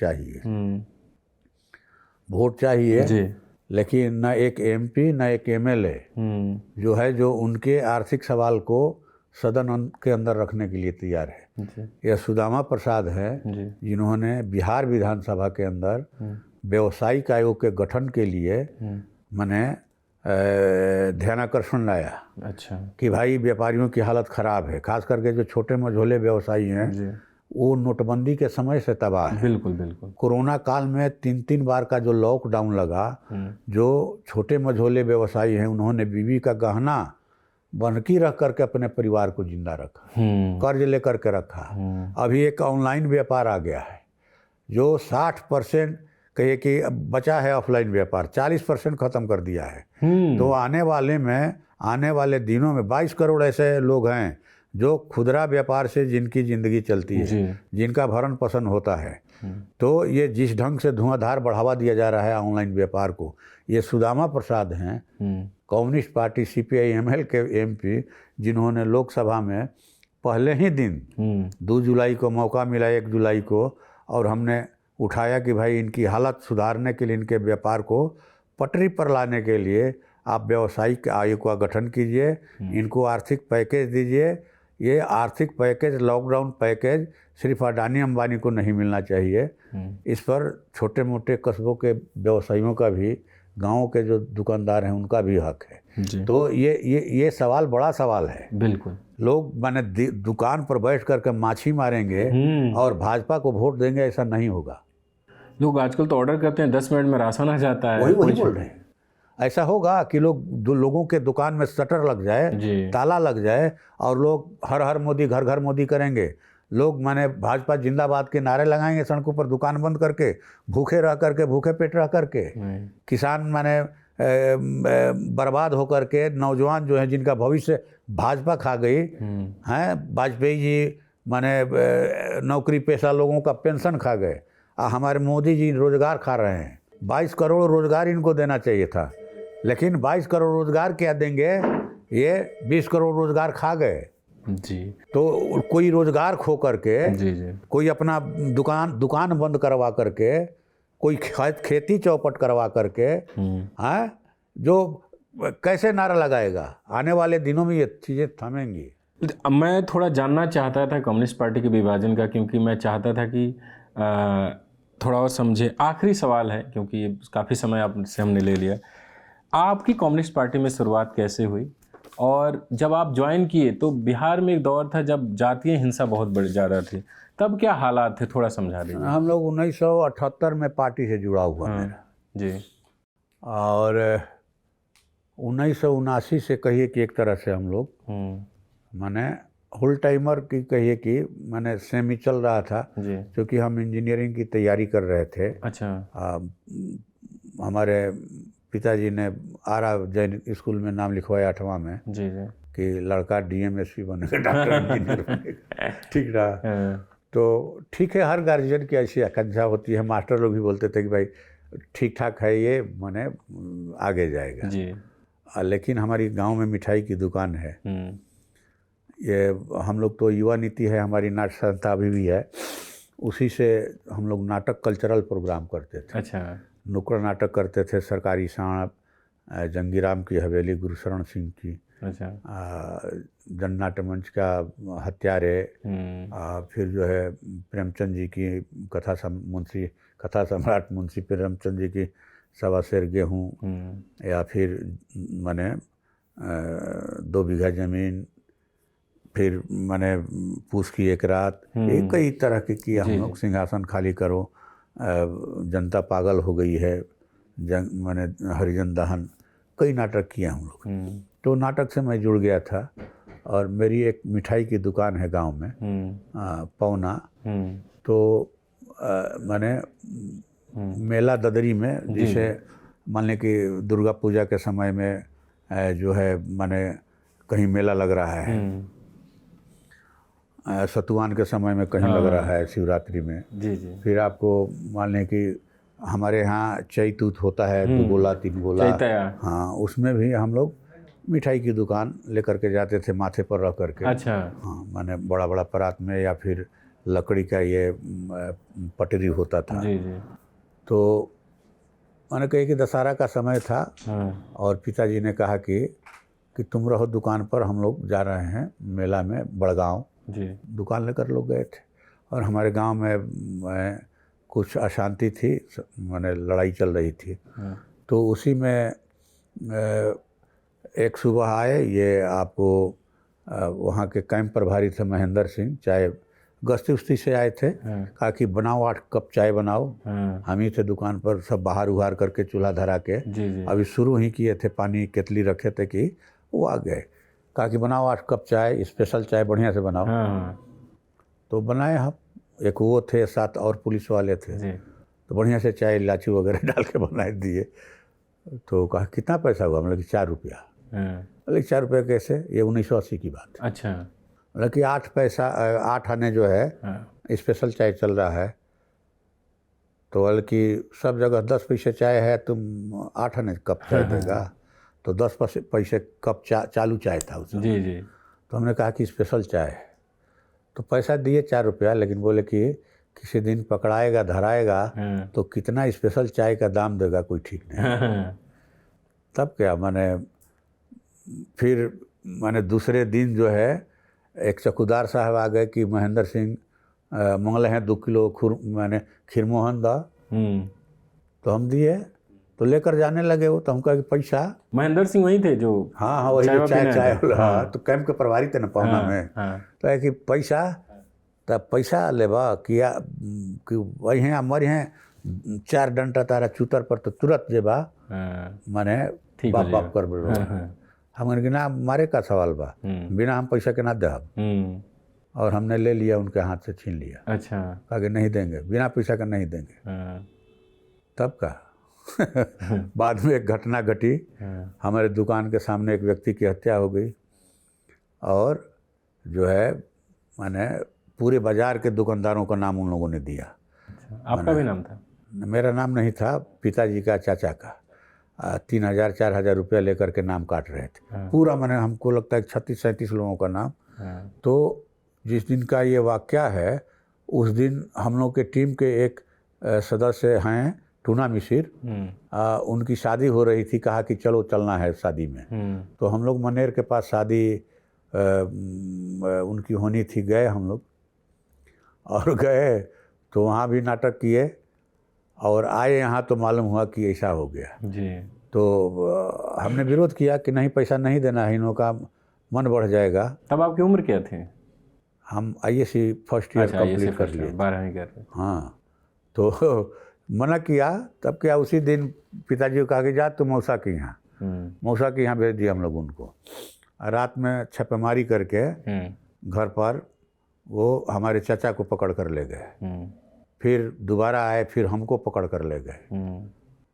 चाहिए लेकिन न एक एमपी न एक एमएलए जो है जो उनके आर्थिक सवाल को सदन के अंदर रखने के लिए तैयार है। यह सुदामा प्रसाद है जिन्होंने बिहार विधानसभा के अंदर व्यवसायिक आयोग के गठन के लिए मैंने ध्यानाकर्षण लाया। अच्छा, कि भाई व्यापारियों की हालत ख़राब है, खास करके जो छोटे मझोले व्यवसायी हैं वो नोटबंदी के समय से तबाह है। बिल्कुल। कोरोना काल में 3 बार का जो लॉकडाउन लगा, जो छोटे मझोले व्यवसायी हैं उन्होंने बीवी का गहना बंधकी रख करके अपने परिवार को जिंदा रखा, कर्ज लेकर के रखा। अभी एक ऑनलाइन व्यापार आ गया है जो 60% कहिए कि बचा है, ऑफलाइन व्यापार 40% ख़त्म कर दिया है। तो आने वाले दिनों में 22 करोड़ ऐसे लोग हैं जो खुदरा व्यापार से जिनकी ज़िंदगी चलती है, जिनका भरण पोषण होता है। तो ये जिस ढंग से धुआंधार बढ़ावा दिया जा रहा है ऑनलाइन व्यापार को, ये सुदामा प्रसाद हैं, कम्युनिस्ट पार्टी CPI-ML के MP, जिन्होंने लोकसभा में पहले ही दिन 2 जुलाई को मौका मिला, 1 जुलाई को, और हमने उठाया कि भाई इनकी हालत सुधारने के लिए, इनके व्यापार को पटरी पर लाने के लिए आप व्यावसायिक आयोग का गठन कीजिए, इनको आर्थिक पैकेज दीजिए। ये आर्थिक पैकेज, लॉकडाउन पैकेज सिर्फ अडानी अंबानी को नहीं मिलना चाहिए, इस पर छोटे मोटे कस्बों के व्यवसायियों का भी, गाँव के जो दुकानदार हैं उनका भी हक है। तो ये सवाल बड़ा सवाल है। बिल्कुल, लोग माने दुकान पर बैठ करके माछी मारेंगे और भाजपा को वोट देंगे, ऐसा नहीं होगा। लोग आजकल तो ऑर्डर करते हैं, 10 मिनट में राशन आ जाता है। वही बोल रहे हैं। ऐसा होगा कि लोगों के दुकान में शटर लग जाए, ताला लग जाए और लोग हर हर मोदी, घर घर मोदी करेंगे। लोग माने भाजपा जिंदाबाद के नारे लगाएंगे सड़कों पर, दुकान बंद करके, भूखे पेट रह करके। किसान माने बर्बाद होकर के, नौजवान जो हैं जिनका भविष्य भाजपा खा गई हैं, वाजपेयी जी माने नौकरी पेशा लोगों का पेंशन खा गए, हमारे मोदी जी रोजगार खा रहे हैं। 22 करोड़ रोजगार इनको देना चाहिए था, लेकिन 22 करोड़ रोजगार क्या देंगे, ये 20 करोड़ रोजगार खा गए। जी तो कोई रोजगार खो करके, जी जी कोई अपना दुकान बंद करवा करके, कोई खेती चौपट करवा करके, हाँ, जो कैसे नारा लगाएगा? आने वाले दिनों में ये चीज़ें थमेंगी। मैं थोड़ा जानना चाहता था कम्युनिस्ट पार्टी के विभाजन का, क्योंकि मैं चाहता था कि थोड़ा और समझे। आखिरी सवाल है, क्योंकि काफ़ी समय आपसे हमने ले लिया। आपकी कम्युनिस्ट पार्टी में शुरुआत कैसे हुई, और जब आप ज्वाइन किए तो बिहार में एक दौर था जब जातीय हिंसा बहुत बड़ी ज़्यादा थी, तब क्या हालात थे, थोड़ा समझा दीजिए। हम लोग 1978 में पार्टी से जुड़ा हुआ मेरा जी, और 1979 से कहिए कि एक तरह से हम लोग माने फुल टाइमर की कहिए कि माने सेमी चल रहा था, जी, क्योंकि हम इंजीनियरिंग की तैयारी कर रहे थे। अच्छा, हमारे पिताजी ने आरा जैन स्कूल में नाम लिखवाया 8वां में जी जी, कि लड़का डीएमएसपी बनेगा, डॉक्टर इंजीनियर बनेगा। ठीक रहा। तो ठीक है, हर गार्जियन की ऐसी आकांक्षा होती है। मास्टर लोग भी बोलते थे कि भाई ठीक ठाक है ये, माने आगे जाएगा जी, लेकिन हमारी गांव में मिठाई की दुकान है। ये हम लोग तो युवा नीति है हमारी, नाट्य संस्था अभी भी है, उसी से हम लोग नाटक कल्चरल प्रोग्राम करते थे। अच्छा, नुक्कड़ नाटक करते थे, सरकारी सांप, जंगीराम की हवेली गुरुशरण सिंह की, अच्छा, जननाट्य मंच का हत्यारे, फिर जो है प्रेमचंद जी की कथा सम्राट मुंशी प्रेमचंद जी की सवा सेर गेहूँ, या फिर माने 2 बीघा ज़मीन, फिर माने पूस की एक रात, ये कई तरह की किया हम लोग। सिंहासन खाली करो, जनता पागल हो गई है, माने हरिजन दहन, कई नाटक किए हम लोग। तो नाटक से मैं जुड़ गया था, और मेरी एक मिठाई की दुकान है गांव में, पौना। तो माने मेला ददरी में, जिसे मान लें कि दुर्गा पूजा के समय में जो है माने कहीं मेला लग रहा है, सतुआन के समय में कहीं लग रहा है, शिवरात्रि में। जी जी, फिर आपको मान लें कि हमारे यहाँ चैत उत होता है, 2 गोला 3 गोला, हाँ, उसमें भी हम लोग मिठाई की दुकान लेकर के जाते थे माथे पर रख करके। अच्छा, हाँ, माने बड़ा बड़ा परात में, या फिर लकड़ी का ये पटरी होता था। जी जी, तो मैंने कही कि दशहरा का समय था, और पिताजी ने कहा कि तुम रहो दुकान पर, हम लोग जा रहे हैं मेला में बड़गांव। जी, दुकान लेकर लोग गए थे, और हमारे गांव में कुछ अशांति थी, माने लड़ाई चल रही थी। तो उसी में एक सुबह आए, ये आपको वहाँ के कैंप प्रभारी थे महेंद्र सिंह, चाय गश्ती उस्ती से आए थे। कहा कि बनाओ 8 कप चाय बनाओ। हम ही थे दुकान पर, सब बाहर उहार करके चूल्हा धरा के, अभी शुरू ही किए थे, पानी केतली रखे थे कि वो आ गए। कहा कि बनाओ 8 कप चाय, स्पेशल चाय बढ़िया से बनाओ। तो बनाए हम, एक वो थे, 7 और पुलिस वाले थे। तो बढ़िया से चाय इलायची वगैरह डाल के बनाए दिए। तो कहा कितना पैसा हुआ? मतलब कि 4 रुपया। बोले 4 रुपये कैसे? ये 1980 की बात है। अच्छा, मतलब कि 8 आने जो है स्पेशल चाय चल रहा है। तो बोले कि सब जगह 10 पैसे चाय है, तुम 8 आने कप चाय देगा? तो 10 पैसे कप चालू चाय था उसमें। जी जी। तो हमने कहा कि स्पेशल चाय है। तो पैसा दिए 4 रुपया, लेकिन बोले कि किसी दिन पकड़ाएगा धराएगा तो कितना स्पेशल चाय का दाम देगा कोई ठीक नहीं। तब क्या मैंने फिर दूसरे दिन जो है एक चौकीदार साहब आ गए कि महेंद्र सिंह मंगले हैं 2 किलो खीरमोहन दा। तो हम दिए, तो लेकर जाने लगे वो। तो हम कहा कि पैसा। महेंद्र सिंह वही थे जो, हाँ वही जो चाय हाँ, तो कैंप के प्रभारी थे ना पौना में। तो है कि पैसा, तब पैसा लेबा कि वही मरी हैं 4 डंटा तारा चूतर पर, तो तुरंत जेबा माने बाप बाप कर बोलो। हम कि ना मारे का सवाल बा, बिना हम पैसा के ना दे। और हमने ले लिया, उनके हाथ से छीन लिया। अच्छा, कहा कि नहीं देंगे, बिना पैसा का नहीं देंगे। तब का बाद में एक घटना घटी, हमारे दुकान के सामने एक व्यक्ति की हत्या हो गई, और जो है माने पूरे बाजार के दुकानदारों का नाम उन लोगों ने दिया। अच्छा, आपका भी नाम था? मेरा नाम नहीं था, पिताजी का चाचा का। 3,000 4,000 रुपया लेकर के नाम काट रहे थे। पूरा मैंने, हमको लगता है 36-37 लोगों का नाम हाँ। तो जिस दिन का ये वाक़या है उस दिन हम लोग के टीम के एक सदस्य हैं टूना मिसिर, उनकी शादी हो रही थी, कहा कि चलो चलना है शादी में। तो हम लोग मनेर के पास शादी उनकी होनी थी, गए हम लोग और गए तो वहाँ भी नाटक किए और आए यहाँ तो मालूम हुआ कि ऐसा हो गया जी। तो हमने विरोध किया कि नहीं, पैसा नहीं देना है, इन्हों का मन बढ़ जाएगा। तब आपकी उम्र क्या थी? हम ISC फर्स्ट ईयर कंप्लीट कर लिए, 12वीं कर रहे। हाँ। तो मना किया, तब क्या उसी दिन पिताजी को कहा कि जा तू मौसा के यहाँ, मौसा के यहाँ भेज दिया हम लोग उनको। रात में छापेमारी करके घर पर वो हमारे चाचा को पकड़ कर ले गए, फिर दोबारा आए, फिर हमको पकड़ कर ले गए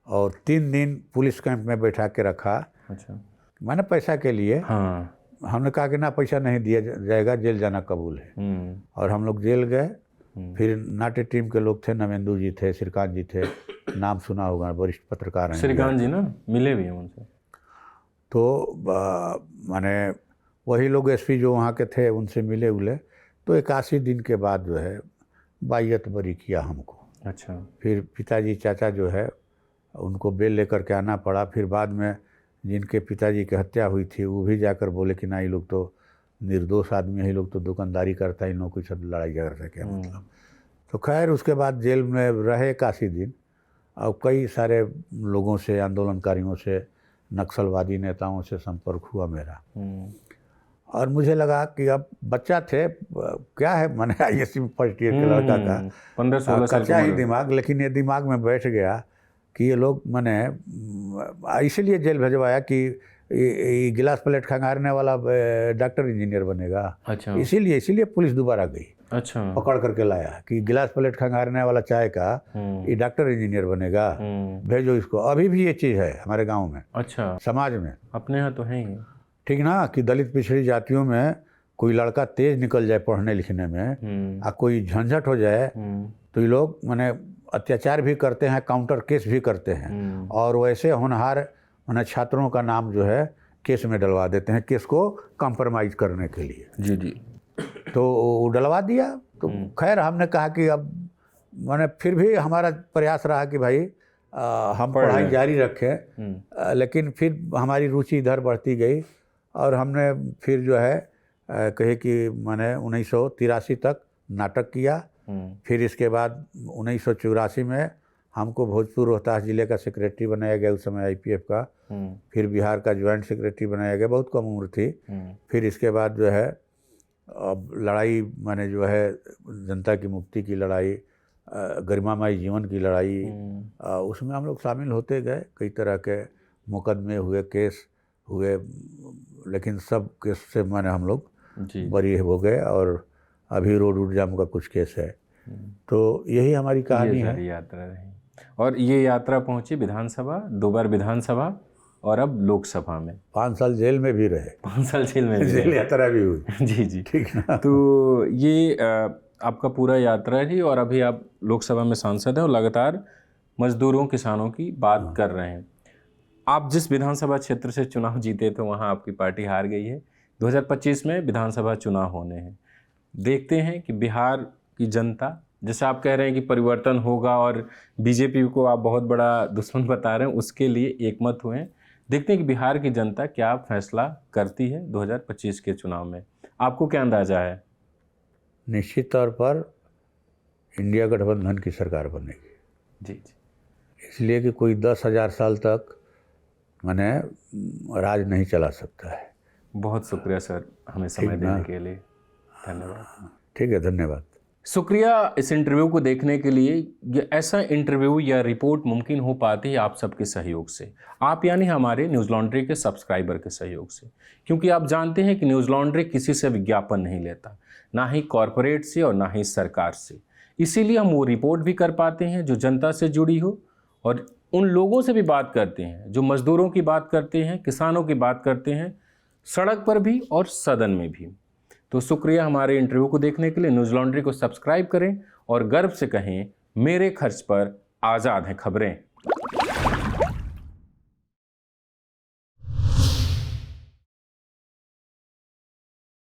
और 3 दिन पुलिस कैंप में बैठा के रखा। अच्छा। मैंने पैसा के लिए। हाँ। हमने कहा कि ना, पैसा नहीं दिया जाएगा, जेल जाना कबूल है। और हम लोग जेल गए। फिर नाट्य टीम के लोग थे, नवेंदु जी थे, श्रीकांत जी थे, नाम सुना होगा, वरिष्ठ पत्रकार हैं श्रीकांत जी ना, मिले भी हैं उनसे। तो माने वही लोग SP जो वहाँ के थे उनसे मिले उले। तो 81 दिन के बाद जो है बाइयत बरी किया हमको। अच्छा। फिर पिताजी चाचा जो है उनको बेल लेकर के आना पड़ा। फिर बाद में जिनके पिताजी की हत्या हुई थी वो भी जाकर बोले कि ना, ये लोग तो निर्दोष आदमी है, ये लोग तो दुकानदारी करता है, इन लोगों की सब लड़ाई झगड़ा क्या मतलब। तो खैर उसके बाद जेल में रहे 81 दिन और कई सारे लोगों से, आंदोलनकारियों से, नक्सलवादी नेताओं से संपर्क हुआ मेरा। और मुझे लगा कि अब बच्चा थे, क्या है, मैंने ISC फर्स्ट ईयर के लड़का का 15-16 साल कच्चा ही दिमाग, लेकिन ये दिमाग में बैठ गया कि ये लोग, मैंने इसीलिए जेल भेजवाया कि गिलास प्लेट खंगारने वाला डॉक्टर इंजीनियर बनेगा। अच्छा। इसीलिए पुलिस दोबारा गई, अच्छा, पकड़ करके लाया कि गिलास प्लेट खंगारने वाला चाय का ये डॉक्टर इंजीनियर बनेगा, भेजो इसको। अभी भी ये चीज़ है हमारे गांव में। अच्छा। समाज में अपने यहाँ तो है ही, ठीक ना, कि दलित पिछड़ी जातियों में कोई लड़का तेज निकल जाए पढ़ने लिखने में, कोई झंझट हो जाए तो ये लोग माने अत्याचार भी करते हैं, काउंटर केस भी करते हैं और वैसे होनहार माने छात्रों का नाम जो है केस में डलवा देते हैं, केस को कॉम्प्रोमाइज़ करने के लिए। जी जी। तो डलवा दिया। तो खैर हमने कहा कि अब माने फिर भी हमारा प्रयास रहा कि भाई हम पढ़ाई जारी रखें, लेकिन फिर हमारी रुचि इधर बढ़ती गई और हमने फिर जो है कहे कि मैंने 1983 तक नाटक किया। फिर इसके बाद 1984 में हमको भोजपुर रोहतास जिले का सेक्रेटरी बनाया गया, उस समय IPF का। फिर बिहार का ज्वाइंट सेक्रेटरी बनाया गया, बहुत कम उम्र थी। फिर इसके बाद जो है अब लड़ाई, मैंने जो है जनता की मुक्ति की लड़ाई, गरिमामय जीवन की लड़ाई, उसमें हम लोग शामिल होते गए। कई तरह के मुकदमे हुए, केस हुए, लेकिन सब केस से मैंने हम लोग बरी हो गए और अभी रोड वूड जाम का कुछ केस है। तो यही हमारी कहानी है। यात्रा रही और ये यात्रा पहुंची विधानसभा, 2 बार विधानसभा और अब लोकसभा में। 5 साल जेल में भी रहे। 5 साल जेल में भी जेल यात्रा भी हुई। जी जी, ठीक ना। तो ये आपका पूरा यात्रा रही और अभी आप लोकसभा में सांसद हैं और लगातार मजदूरों, किसानों की बात कर रहे हैं। आप जिस विधानसभा क्षेत्र से चुनाव जीते तो वहाँ आपकी पार्टी हार गई है। 2025 में विधानसभा चुनाव होने हैं। देखते हैं कि बिहार की जनता, जैसे आप कह रहे हैं कि परिवर्तन होगा और BJP को आप बहुत बड़ा दुश्मन बता रहे हैं, उसके लिए एकमत हुए हैं। देखते हैं कि बिहार की जनता क्या फैसला करती है 2025 के चुनाव में। आपको क्या अंदाजा है? निश्चित तौर पर इंडिया गठबंधन की सरकार बनेगी। जी जी। इसलिए कि कोई 10,000 साल तक मैंने राज नहीं चला सकता है। बहुत शुक्रिया सर, हमें समय देने के लिए। धन्यवाद। ठीक है, धन्यवाद। शुक्रिया इस इंटरव्यू को देखने के लिए। ये ऐसा इंटरव्यू या रिपोर्ट मुमकिन हो पाती है आप सबके सहयोग से, आप यानी हमारे न्यूज़ लॉन्ड्री के सब्सक्राइबर के सहयोग से। क्योंकि आप जानते हैं कि न्यूज़ लॉन्ड्री किसी से विज्ञापन नहीं लेता, ना ही कॉरपोरेट से और ना ही सरकार से। इसीलिए हम वो रिपोर्ट भी कर पाते हैं जो जनता से जुड़ी हो और उन लोगों से भी बात करते हैं जो मज़दूरों की बात करते हैं, किसानों की बात करते हैं, सड़क पर भी और सदन में भी। तो शुक्रिया हमारे इंटरव्यू को देखने के लिए। न्यूज़ लॉन्ड्री को सब्सक्राइब करें और गर्व से कहें, मेरे खर्च पर आज़ाद हैं खबरें।